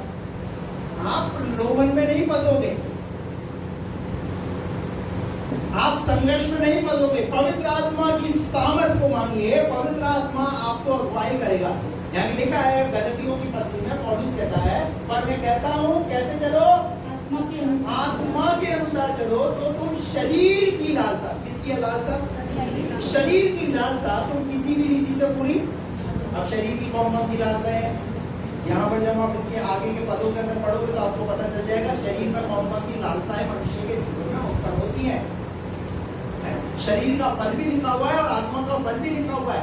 आप प्रलोभन में नहीं फंसोगे, आप संघर्ष में नहीं फंसोगे। पवित्र आत्मा की सामर्थ को मांगिए, पवित्र आत्मा आपको अगुवाई करेगा। यानी लिखा है गलतियों की पत्री में, पौलुस कहता है पर मैं कहता हूँ कैसे चलो? आत्मा के अनुसार चलो। तो तुम शरीर की लालसा, किसकी लालसा? शरीर की लालसा तुम किसी भी रीति से पूरी। अब शरीर की कौन कौन सी लालसा है? यहाँ पर जब आप इसके आगे के पदों के अंदर पढ़ोगे तो आपको पता चल जाएगा शरीर पर कौन कौन सी लालसाएं मनुष्य के जीवन में उत्पन्न होती है। शरीर का फल भी लिखा हुआ है और आत्मा का फल भी लिखा हुआ है।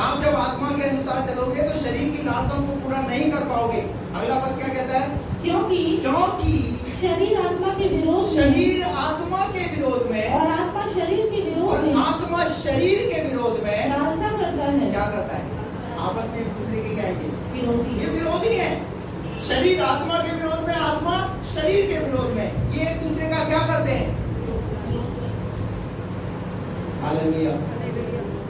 आप जब आत्मा के अनुसार चलोगे तो शरीर की लालसाओं को पूरा नहीं कर पाओगे। अगला पद क्या कहता है? क्योंकि शरीर आत्मा के विरोध में और आत्मा शरीर के विरोध में लालसा करता है। क्या करता है? आपस में एक दूसरे के क्या है? विरोधी। ये विरोधी है। शरीर आत्मा के विरोध में, आत्मा शरीर के विरोध में, ये एक दूसरे का क्या करते हैं? हालेलुया।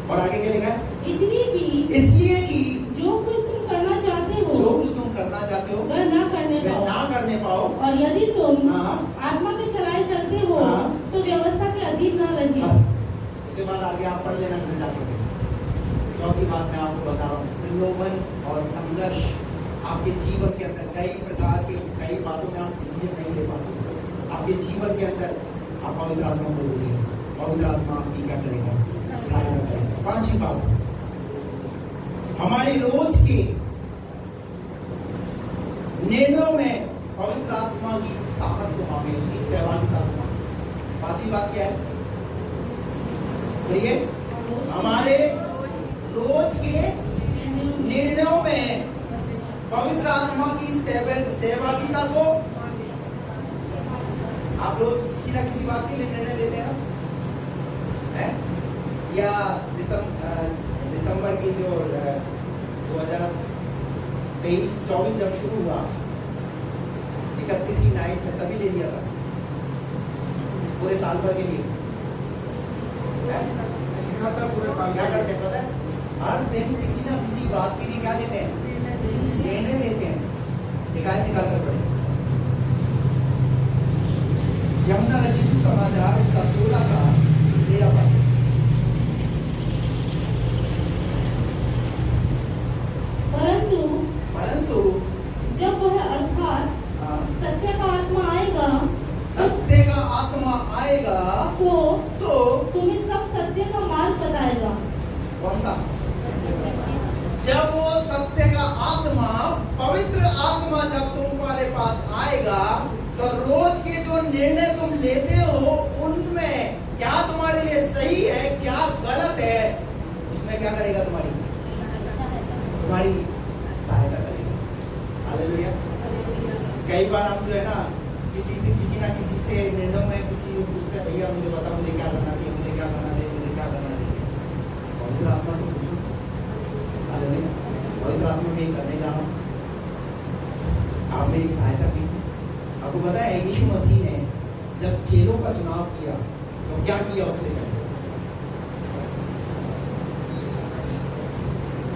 और आगे क्या लिखा है? इसलिए कि जो कुछ तुम करना चाहते हो, जो कुछ तुम करना चाहते हो वह ना करने पाओ। और यदि तुम आत्मा के चलाए चलते हो, तो व्यवस्था के अधीन न रहे। बस उसके बाद आगे आप पढ़ लेना घर जाकर। चौथी बात मैं आपको बता रहा हूँ, प्रलोभन और संघर्ष आपके जीवन के अंदर कई प्रकार के, कई बातों में आप डिसीजन नहीं ले पाते। आपके जीवन के अंदर आप पवित्र आत्मा को बोलिए, पवित्र आत्मा आपकी क्या करेगा? सहायता करेगा। पांचवी बात, हमारे रोज के निर्णयों में पवित्र आत्मा की सामर्थ को मांगे, उसकी सहभागिता को मांगे। पांचवी बात क्या है? बोलिए, हमारे रोज के निर्णयों में पवित्र आत्मा की सहभागिता को। आप रोज किसी ना किसी बात के लिए निर्णय लेते हैं ना, है? या दिसंबर की जो 2023-24 जब शुरू हुआ, 31 की नाइट में तभी ले लिया था, पूरे साल भर के लिए। क्या करते हैं पता है? हर दिन किसी ना किसी बात के लिए क्या लेते हैं? निर्णय लेते हैं। निकाल कर पढ़े यमुना रचिसु समाचार उसका 16 का 13 पद। परंतु जब वह अर्थात सत्य का आत्मा आएगा, सत्य का आत्मा आएगा तो तुम्हें सब सत्य का मार्ग बताएगा। कौन सा? जब वो सत्य का आत्मा, पवित्र आत्मा जब तुम्हारे पास आएगा, तो रोज के जो निर्णय तुम लेते हो उनमें क्या तुम्हारे लिए सही है, क्या गलत है, उसमें क्या करेगा? तुम्हारी सहायता करेगा। हालेलुया। कई बार हम जो है ना किसी ना किसी से निर्णयों में किसी को पूछते हैं, भैया मुझे बता, मुझे क्या करना चाहिए, मुझे क्या करना चाहिए, मुझे क्या करना चाहिए। पवित्र आत्मा से पूछो। हालेलुया। पवित्र आत्मा में करने जा रहा हूँ, आप मेरी सहायता कीजिए। आपको पता है यीशु मसीह ने जब चेलों का चुनाव किया तो क्या किया उससे पहले?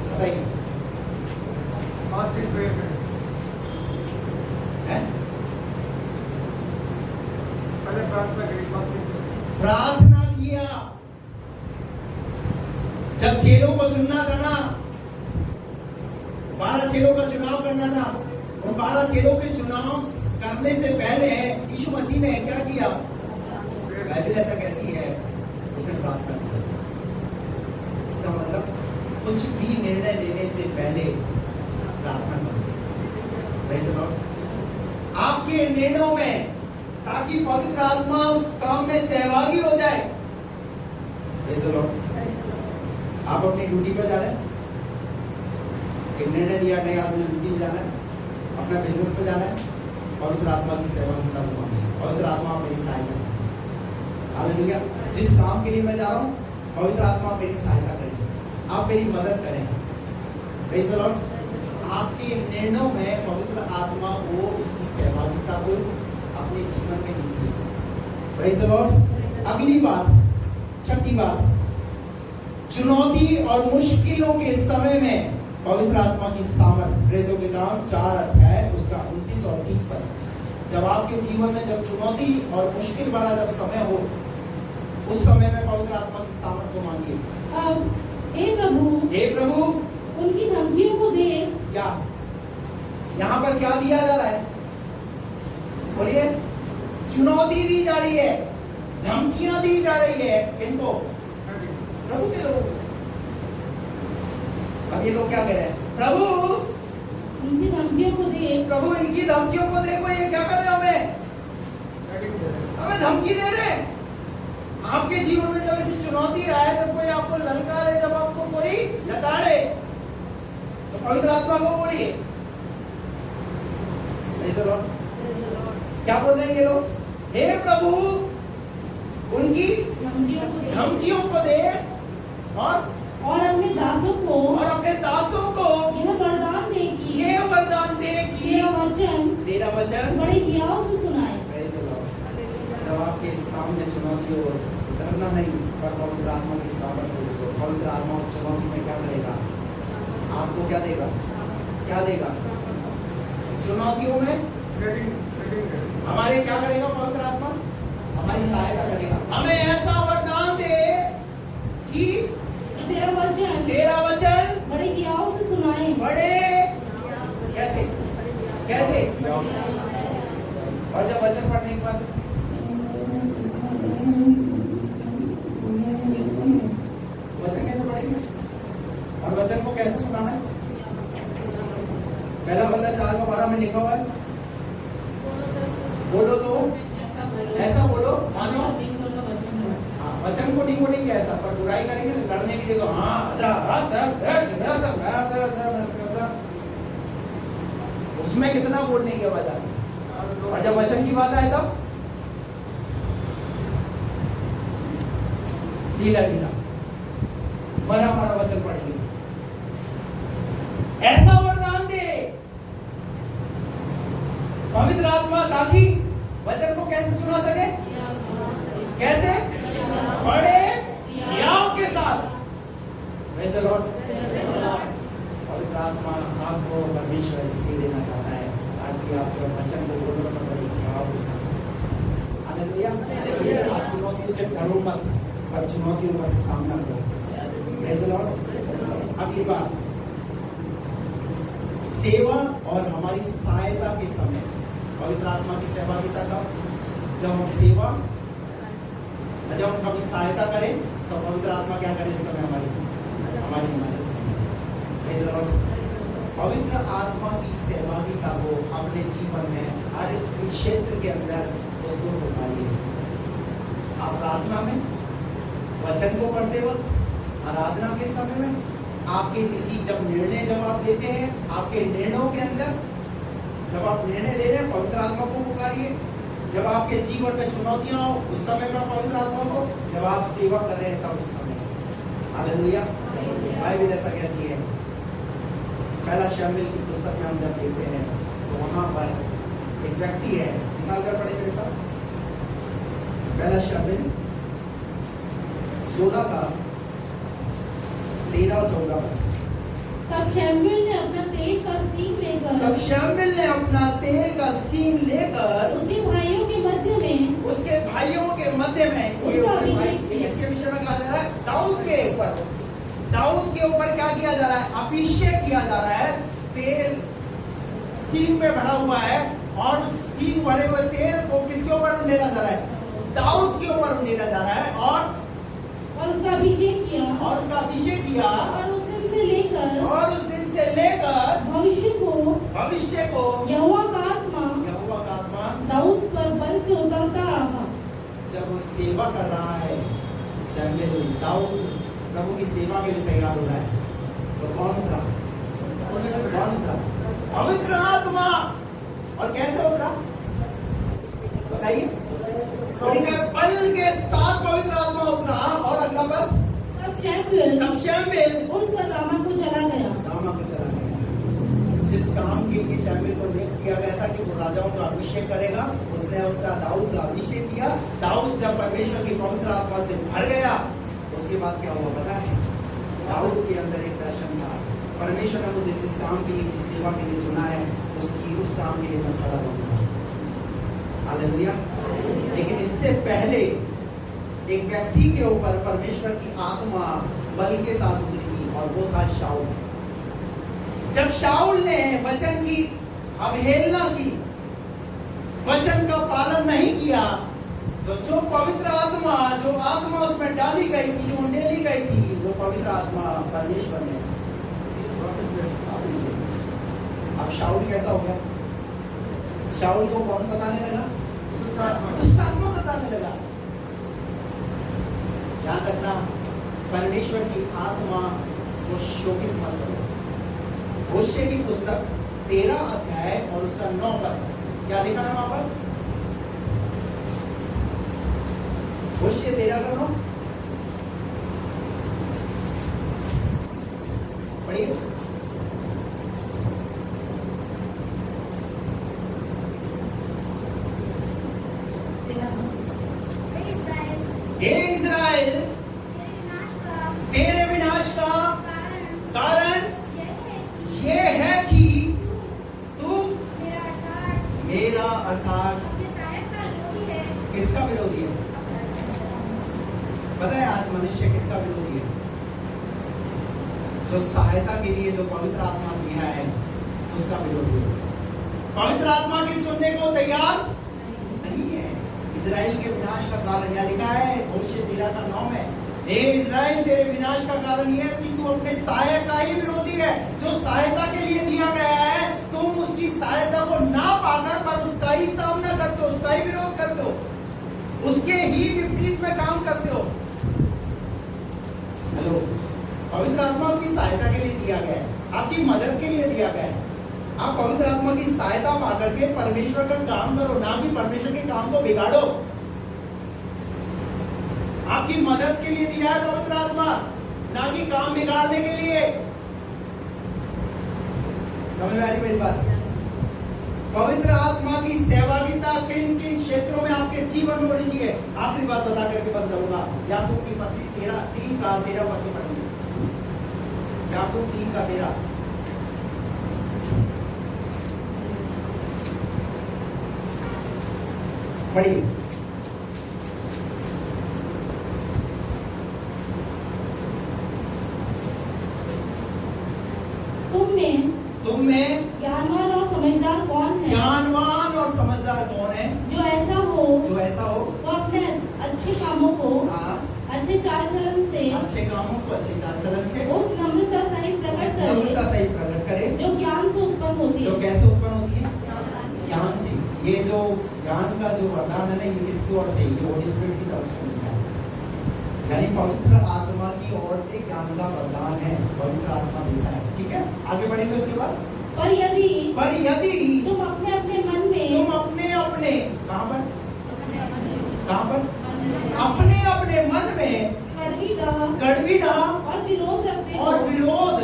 बताइए। प्रार्थना किया। जब चेलों को चुनना था ना, 12 चेलों का चुनाव करना था, उन 12 चेलों के चुनाव करने से पहले यीशु मसीह ने क्या किया? बाइबल ऐसा कहती है, उसने प्रार्थना की। इसका मतलब कुछ भी निर्णय लेने से पहले प्रार्थना करो। आपके निर्णयों में, ताकि पवित्र आत्मा उस काम में सहभागी हो जाए। आप अपनी ड्यूटी पर जा रहे हैं, एक निर्णय लिया, नहीं आदमी ड्यूटी में जाना है, अपना बिजनेस पे जाना है, पवित्र आत्मा की सहभागिता को मांगिए। पवित्र आत्मा मेरी सहायता करें। हालेलुया। जिस काम के लिए मैं जा रहा हूँ, पवित्र आत्मा मेरी सहायता करें, आप मेरी मदद करें। Praise the Lord. आपके निर्णयों में पवित्र आत्मा को, उसकी सहभागिता को अपने जीवन में लीजिए। Praise the Lord. अगली बात, छठी बात, चुनौती और मुश्किलों के समय में पवित्र आत्मा की सामर्थ। प्रेरितों के काम 4 अध्याय उसका 29 और 30 पद। जब आपके जीवन में जब चुनौती और मुश्किल वाला जब समय हो, उस समय में पवित्र आत्मा की सामर्थ को मांगिए। हे प्रभु उनकी धमकियों को देख। क्या यहाँ पर क्या दिया जा रहा है? बोलिए। चुनौती दी जा रही है, धमकियां दी जा रही है। किनको? प्रभु के लोगों को। अब ये लोग क्या कह रहे हैं? प्रभु इनकी धमकियों को देख। प्रभु इनकी धमकियों को देखो, ये क्या कर रहे हैं? हमें धमकी दे रहे हैं। आपके जीवन में जब ऐसी चुनौती आए, जब कोई आपको ललकारे, जब आपको कोई लताड़े, तो पवित्र आत्मा को बोलिए। क्या बोल रहे हैं ये लोग? हे प्रभु उनकी धमकियों को दे और अपने दासों को यह वरदान दे कि सामने चुनौती हो, डरना नहीं, पर पवित्र आत्मा की सामर्थ हो तो पवित्र आत्मा उस चुनौती में क्या करेगा? आपको क्या देगा? क्या देगा? चुनौतियों में हमारे क्या करेगा? पवित्र आत्मा हमारी सहायता करेगा। हमें ऐसा वरदान दे कि तेरा वचन बड़े हियाव से सुनाए। बड़े कैसे कैसे? और जब वचन पढ़ने के बाद वचन कैसे पढ़ेंगे और वचन को कैसे सुनाना है? पहला बंदा 4:12 में लिखा हुआ है, बोलो तो ऐसा बोलो मानो। हाँ, वचन को नहीं बोलेंगे ऐसा, पर बुराई करेंगे तो लड़ने के लिए तो उसमें कितना बोलने की आवाज आती है। और जब वचन की बात आए तब ढीला ढीला मरा मरा वचन पढ़ेंगे। ऐसा वरदान दे पवित्र आत्मा ताकि वचन को कैसे सुना सके? कैसे? बड़े हियाव के साथ। Praise the Lord. पवित्र आत्मा आपको परमेश्वर इसलिए देना चाहता है ताकि आप जब वचन को बोलो तो बड़े हियाव के साथ। हालेलुया। आप चुनौतियों से डरो मत, पर चुनौतियों का सामना करो। Praise the Lord. अगली बात, सेवा और हमारी सहायता के समय पवित्र आत्मा की सहभागिता का, जब हम सेवा, जब हम कभी सहायता करें तो पवित्र आत्मा क्या करे उस समय? हमारी मदद। पवित्र आत्मा की सहभागिता को अपने जीवन में हर एक क्षेत्र के अंदर उसको उतारिए। आप प्रार्थना में, वचन को पढ़ते वक्त, आराधना के समय में, आपके निजी जब निर्णय जब आप लेते हैं, आपके निर्णयों के अंदर जब आप निर्णय ले रहे हैं पवित्र आत्मा को पुकारिए। जब आपके जीवन में चुनौतियां हो उस समय में पवित्र आत्मा को, जब आप सेवा कर रहे हैं तब उस समय। हालेलुया। बाइबल ऐसा कहती है, पहला शमूएल की पुस्तक में हम जब देखते हैं तो वहां पर एक व्यक्ति है, निकाल कर पढ़े मेरे साथ। पहला शमूएल 16 का 13 और 14 पर। तब शमूएल ने अपना तेल का सींग लेकर उसके भाइयों के मध्य में ये उसके भाई, इसके विषय में कहा जा रहा है दाऊद के ऊपर क्या किया जा रहा है? अभिषेक किया जा रहा है। तेल सींग में भरा हुआ है और सींग भरे हुए तेल को किसके ऊपर उंडेला जा रहा है? दाऊद के ऊपर उंडेला जा रहा है और उसका अभिषेक किया और उस दिन से लेकर भविष्य को यहोवा का आत्मा दाऊद पर बल से उतरता रहा। जब वो सेवा कर रहा है शमूएल, दाऊद प्रभु की सेवा के लिए तैयार हो रहा है, तो कौन उतरा? पवित्र आत्मा। और कैसे उतरा बताइए? बल के साथ पवित्र आत्मा उतरा। और अगला पद, तब शमूएल उठकर रामा को चला गया। जिस काम के लिए शमूएल को नियुक्त किया गया था कि वो राजाओं का अभिषेक करेगा, उसने उसका दाऊद का अभिषेक किया। दाऊद जब परमेश्वर की पवित्र आत्मा से भर गया, उसके बाद क्या हुआ पता है? दाऊद के अंदर एक दर्शन था, परमेश्वर ने मुझे जिस काम के लिए, जिस सेवा के लिए चुना है, उस काम के लिए मैं खड़ा रहूंगा। हालेलुया। लेकिन इससे पहले एक व्यक्ति के ऊपर परमेश्वर की आत्मा बल के साथ उतरी और वो था शाऊल। जब शाऊल ने वचन की अवहेलना की, वचन का पालन नहीं किया, तो जो पवित्र आत्मा, जो आत्मा उसमें डाली गई थी, जो उंडेली गई थी, वो पवित्र आत्मा परमेश्वर ने वापस ले। अब शाऊल कैसा हो गया? शाऊल को कौन सताने लगा? दुष्ट आत्मा सताने लगा। ध्यान रखना, परमेश्वर की आत्मा को शोकित मत करो। होशे की पुस्तक 13 अध्याय और उसका 9 पद, क्या लिखा है वहां पर? होशे 13 का 9 पढ़िए। अर्थात किसका विरोधी है? पता है आज मनुष्य किसका विरोधी है? जो सहायता के लिए जो पवित्र आत्मा दिया है उसका विरोधी है। पवित्र आत्मा की सुनने को तैयार नहीं है। इजराइल के विनाश का कारण यह लिखा है होशे 13:9 में, हे इजराइल तेरे विनाश का कारण यह है कि तू अपने सहायक का ही विरोधी है। जो सहायता के लिए दिया गया है तुम उसकी सहायता को ना पाकर पर उसका ही सामना करते हो, उसका ही विरोध करते हो, उसके ही विपरीत में काम करते हो। हेलो, पवित्र आत्मा आपकी सहायता के लिए दिया गया है, आपकी मदद के लिए दिया गया है। आप पवित्र आत्मा की सहायता पाकर के परमेश्वर का काम करो, ना कि परमेश्वर के काम को बिगाड़ो। आपकी मदद के लिए दिया है पवित्र आत्मा, ना कि काम बिगाड़ने के लिए। समझ में आ रही मेरी बात? पवित्र आत्मा की सहभागिता किन किन क्षेत्रों में आपके जीवन में होनी चाहिए? आखिरी बात बता करके बंद करूंगा। याकूब की पत्री 3:13 पद से पढ़ेंगे। याकूब 3:13 पढ़िए। तुम में ज्ञानवान और समझदार कौन है? ज्ञानवान और समझदार कौन है? जो ऐसा हो वो अपने अच्छे कामों को हाँ, अच्छे चाल चलन से अच्छे कामों को अच्छे चाल चलन से उस नम्रता सहित प्रकट करे जो ज्ञान से उत्पन्न होती जो है। कैसे उत्पन्न होती है? ज्ञान से। ये जो ज्ञान का जो वरदान है ना, ये किसकी ओर से? ये होली स्पिरिट की तरफ से मिलता है। यानी पवित्र आत्मा की ओर से ज्ञान का वरदान है, पवित्र आत्मा देता है। ठीक है, आगे बढ़ेंगे उसके बाद। पर यदि तुम अपने अपने मन में कहाँ पर अपने अपने मन में कड़वी डाह और विरोध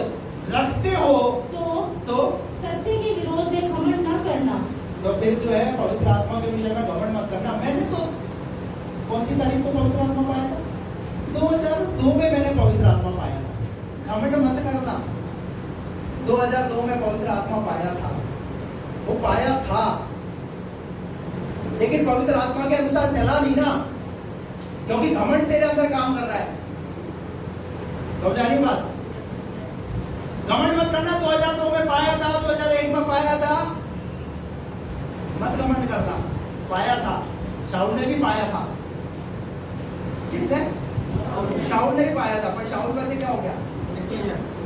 रखते हो तो सत्य के विरोध में घमंड न करना। तो फिर जो है पवित्र आत्मा के विषय में घमंड मत करना। मैंने तो कौन सी तारीख को पवित्र आत्मा पाया था? 2002 में मैंने पवित्र आत्मा पाया था। घमंड मत करना। 2002 में पवित्र आत्मा पाया था, वो पाया था, लेकिन पवित्र आत्मा के अनुसार चला नहीं ना, क्योंकि घमंड तेरे अंदर काम कर रहा है। समझ आ रही बात? घमंड मत करना। 2002 में पाया था, 2001 में पाया था, मत घमंड करना। पाया था, शाऊल ने भी पाया था। किसने? शाऊल ने भी पाया था, पर शाऊल वैसे क्या हो गया?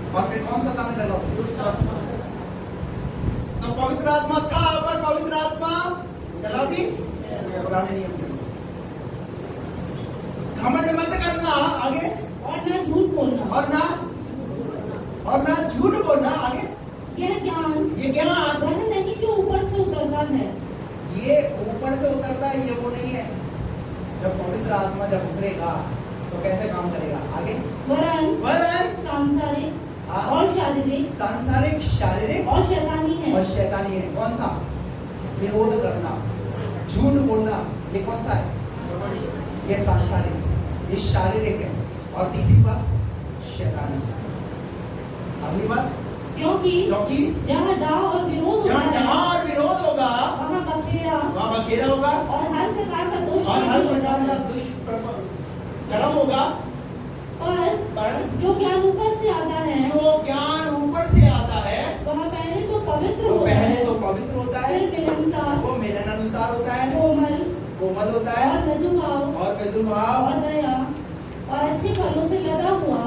और फिर कौन सताने लगा उसे? तो पवित्र आत्मा था, पर पवित्र आत्मा चला भी पुराने नियम के। घमंड मत करना। आगे और ना झूठ बोलना और ना झूठ बोलना। आगे ये ज्ञान वह नहीं जो ऊपर से उतरता है। ये ऊपर से उतरता है, ये वो नहीं है। जब पवित्र आत्मा जब उतरेगा तो कैसे काम करेगा? आगे वरन सांसारिक और शारीरिक और शैतानी है। कौन सा? विरोध करना, झूठ बोलना, ये कौन सा है? ये सांसारिक, ये शारीरिक है। और तीसरी बात शैतानी। अगली बात, क्योंकि जहाँ डाह और विरोध होगा वहाँ बखेड़ा होगा और हर प्रकार का दुष्कर्म होगा। पर जो ज्ञान ऊपर से आता है वह पहले तो पवित्र होता है, वो मिलनानुसार होता है, कोमल होता है, और मृदुभाव और दया और अच्छे फलों से लदा हुआ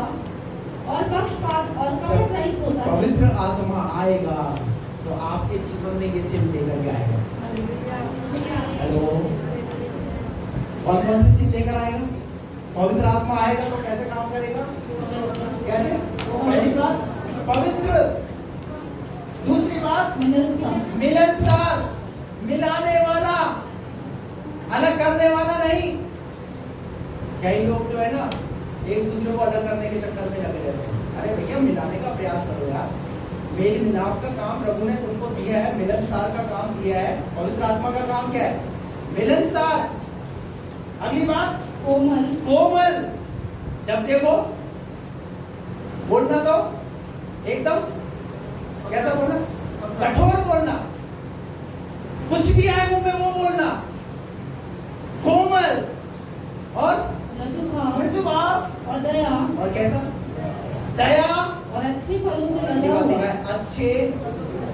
और पक्षपात और कपट रहित होता है। पवित्र आत्मा आएगा तो आपके जीवन में ये चिन्ह लेकर के आएगा। हेलो, कौन से चिन्ह लेकर आएगा? पवित्र आत्मा आएगा तो कैसे काम करेगा? कैसे? पहली बात पवित्र, दूसरी बात मिलनसार, मिलाने वाला, अलग करने वाला नहीं। कई लोग जो है ना एक दूसरे को अलग करने के चक्कर में लगे रहते हैं। अरे भैया, मिलाने का प्रयास करो यार। मेल मिलाप का काम प्रभु ने तुमको दिया है, मिलनसार का काम दिया है। पवित्र आत्मा का काम क्या है? मिलनसार। अगली बात कोमल। जब देखो बोलना तो एकदम कैसा बोलना? कठोर बोलना। कुछ भी आए मुंह में में वो बोलना, कोमल और मृदु भाव और दया और कैसा, दया और अच्छे फलों से ये लदा बात हुआ। देखा है, अच्छे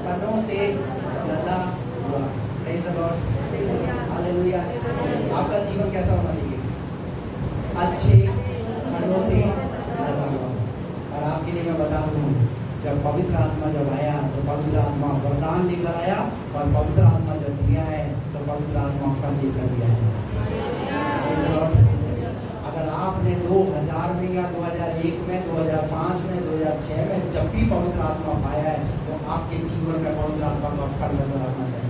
फलों से लदा हुआ। Praise the Lord. हालेलुया। आपका जीवन कैसा होना चाहिए? अच्छे फलों से लदा हुआ। और आपके लिए मैं बता दूं, जब पवित्र आत्मा जब आया तो पवित्र आत्मा वरदान लेकर आया, और पवित्र आत्मा जब दिया है तो पवित्र आत्मा फल लेकर दिया है। Praise the Lord. अगर आपने 2000 में या 2001 में, 2005 में, 2006 में जब भी पवित्र आत्मा पाया है तो आपके जीवन में पवित्र आत्मा का फल नजर आना चाहिए।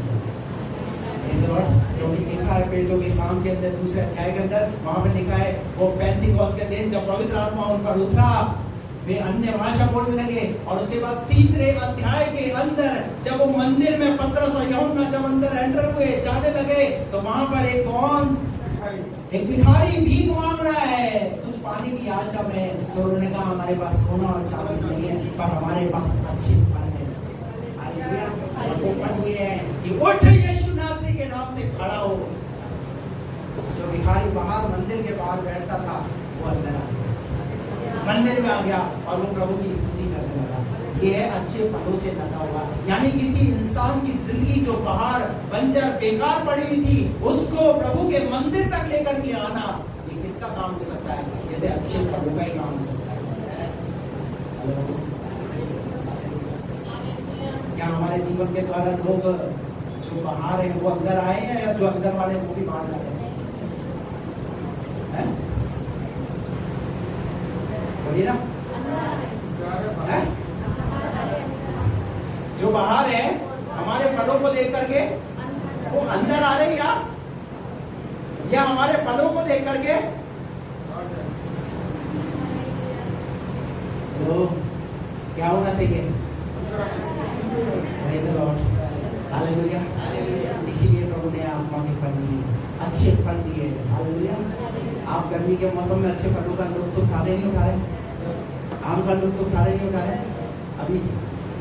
Praise the Lord. क्योंकि लिखा है प्रेरितों के काम के अंदर 2 अध्याय के अंदर, वहां पे लिखा है वो पेंतिकोस्त के दिन जब पवित्र आत्मा उन पर उतरा, वे अन्य भाषा बोलने लगे। और उसके बाद 3 अध्याय के अंदर जब वो मंदिर में पतरस और यूहन्ना जब अंदर एंटर हुए, जाने लगे, तो वहां पर एक भिखारी भीख मांग रहा है, कुछ पानी की आशा में। तो उन्होंने कहा हमारे पास सोना और चांदी नहीं है, पर हमारे पास अच्छे फल है। हालेलुया। और वो फल ये है कि उठ यीशु नासरी के नाम से खड़ा हो। जो भिखारी बाहर मंदिर के बाहर बैठता था वो अंदर आ गया, मंदिर में आ गया और वो प्रभु की स्तुति करने लगा। ये है अच्छे फलों से लदा हुआ। यानी किसी इंसान की जिंदगी जो बाहर बंजर बेकार पड़ी हुई थी, उसको प्रभु के मंदिर तक लेकर के आना, ये किसका काम हो सकता है? यदि अच्छे फलों का ही काम हो सकता है। क्या हमारे जीवन के द्वारा लोग जो बाहर है वो अंदर आए हैं, या जो अंदर वाले वो भी बाहर जा रहे हैं? बोलिए ना, है? जो बाहर है हमारे फलों को देख करके वो अंदर आ रहे हैं, या हमारे फलों को देख करके? तो क्या होना चाहिए? Praise the Lord. हालेलुया। इसीलिए प्रभु ने आत्मा के फल दिए, अच्छे फल दिए। हालेलुया। आप गर्मी के मौसम में अच्छे फलों का लुत्फ उठा रहे नहीं उठा रहे? आम का लुत्फ उठा रहे नहीं उठा रहे? अभी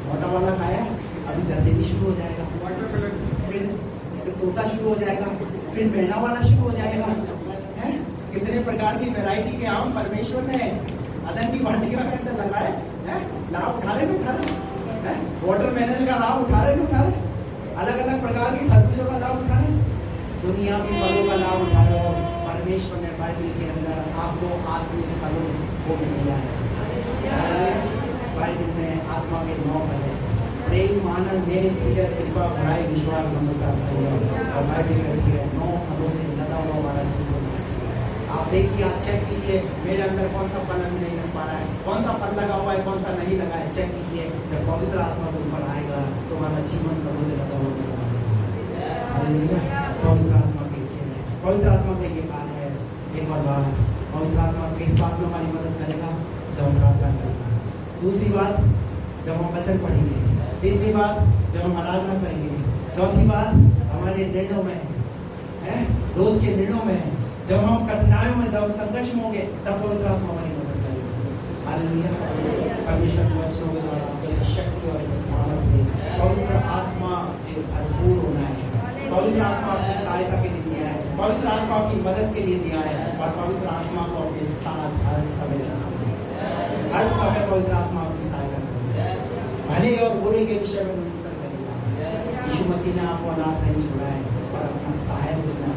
मोटा वाला खाया, अभी दशहरी शुरू हो जाएगा, फिर तोता शुरू हो जाएगा, फिर महीना वाला शुरू हो जाएगा। हैं? कितने प्रकार की वैरायटी के आम परमेश्वर ने अदन की वाटिका के अंदर लगाए हैं। लाभ उठा रहे नहीं उठा रहे? वाटरमेलन का लाभ उठा रहे नहीं उठा रहे? अलग अलग प्रकार की खरबूजों का लाभ उठा रहे, दुनिया के फलों का लाभ उठा रहे हो। परमेश्वर ने बाइबल के अंदर आपको आत्मिक फलों को भी दिया है। बाइबल में आत्मा के 9 फल हैं: प्रेम, आनंद, मेल, धीरज, कृपा, भलाई, विश्वास, नम्रता, संयम। और बाइबल कहती है 9 फलों से लदा हुआ हमारा जीवन। आप देखिए, आज चेक कीजिए मेरे अंदर कौन सा फल अभी नहीं लग पा रहा है, कौन सा फल लगा हुआ है, कौन सा नहीं लगा है। चेक कीजिए, जब पवित्र आत्मा तुम पर आएगा तो हमारा जीवन फलों से लदा हुआ नजर आएगा। हालेलुया। पवित्र आत्मा के चेहरे, पवित्र आत्मा का ये काल है। एक और बात, पवित्र आत्मा किस बात में हमारी मदद करेगा? जब हम प्रार्थना करेंगे। दूसरी बात, जब हम वचन पढ़ेंगे। तीसरी बात, जब हम आराधना करेंगे। चौथी बात, हमारे निर्णयों में है, रोज के निर्णयों में है। जब हम कठिनाइयों में, जब संघर्ष में होंगे, तब पवित्र आत्मा हमारी मदद करेगी। हालेलुया। परमेश्वर के वचनों के द्वारा आपको ऐसी शक्ति और ऐसी सामर्थ्य दे। पवित्र आत्मा से भरपूर होना है। पवित्र आत्मा आपकी सहायता के लिए दिया है, पवित्र आत्मा आपकी मदद के लिए दिया है, और पवित्र आत्मा को अपने साथ हर समय रखना है। हर समय पवित्र आत्मा आपकी सहायता करेगा, भले और बुरे के विषय में निरंतर करेगा। यीशु मसीह ने आपको अनाथ नहीं छोड़ा है, और अपना सहायक उसने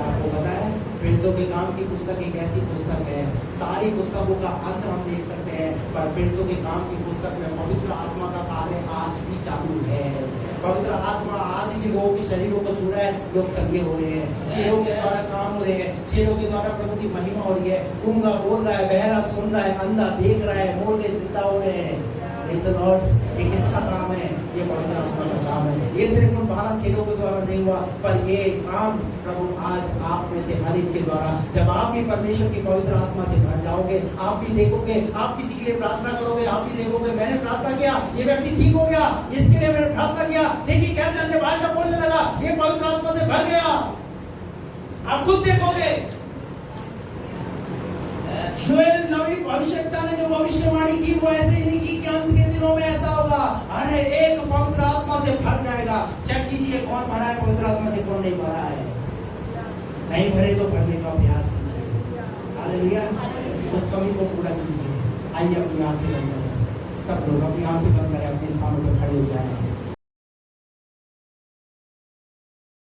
आपको पता है। प्रेरितों के काम की पुस्तक एक ऐसी पुस्तक है, सारी पुस्तकों का अंत हम देख सकते हैं, पर प्रेरितों के काम की पुस्तक में पवित्र आत्मा का कार्य आज भी चालू है। पवित्र आत्मा आज भी लोगों के शरीरों को छू रहा है, लोग चंगे हो रहे हैं, चेहरों के द्वारा काम हो रहे हैं, चेहरों के द्वारा प्रभु की महिमा हो रही है। गूंगा बोल रहा है, बहरा सुन रहा है, अंधा देख रहा है, मुर्दे जिंदा हो रहे हैं। Praise the Lord। ये किसका काम है? ये पवित्र आत्मा का काम है। ये सिर्फ उन 12 चेलों के द्वारा नहीं हुआ, पर ये काम प्रभु आज आप में से हर एक के द्वारा, जब आप भी परमेश्वर की पवित्र आत्मा से भर जाओगे, आप भी देखोगे, आप किसी के लिए प्रार्थना करोगे, आप भी देखोगे, मैंने प्रार्थना किया, ये व्यक्ति ठीक हो गया, इसके लिए मैंने प्रार्थना किया, देखिए कैसे अन्य भाषा बोलने लगा, ये पवित्र आत्मा से भर गया। आप खुद देखोगे। योएल नबी भविष्यवक्ता ने जो भविष्यवाणी की वो ऐसे नहीं की कि अंत के दिनों में ऐसा होगा। अरे एक पवित्र आत्मा से भर जाएगा। चेक कीजिए कौन भरा है पवित्र क्यों नहीं भरा है? नहीं भरे तो भरने का प्रयास कीजिए। हालेलुया। उस कमी को पूरा कीजिए। आइए अपनी आंखें बंद करें, सब लोग अपनी आंखें बंद करें, अपने स्थानों पर खड़े हो जाएं।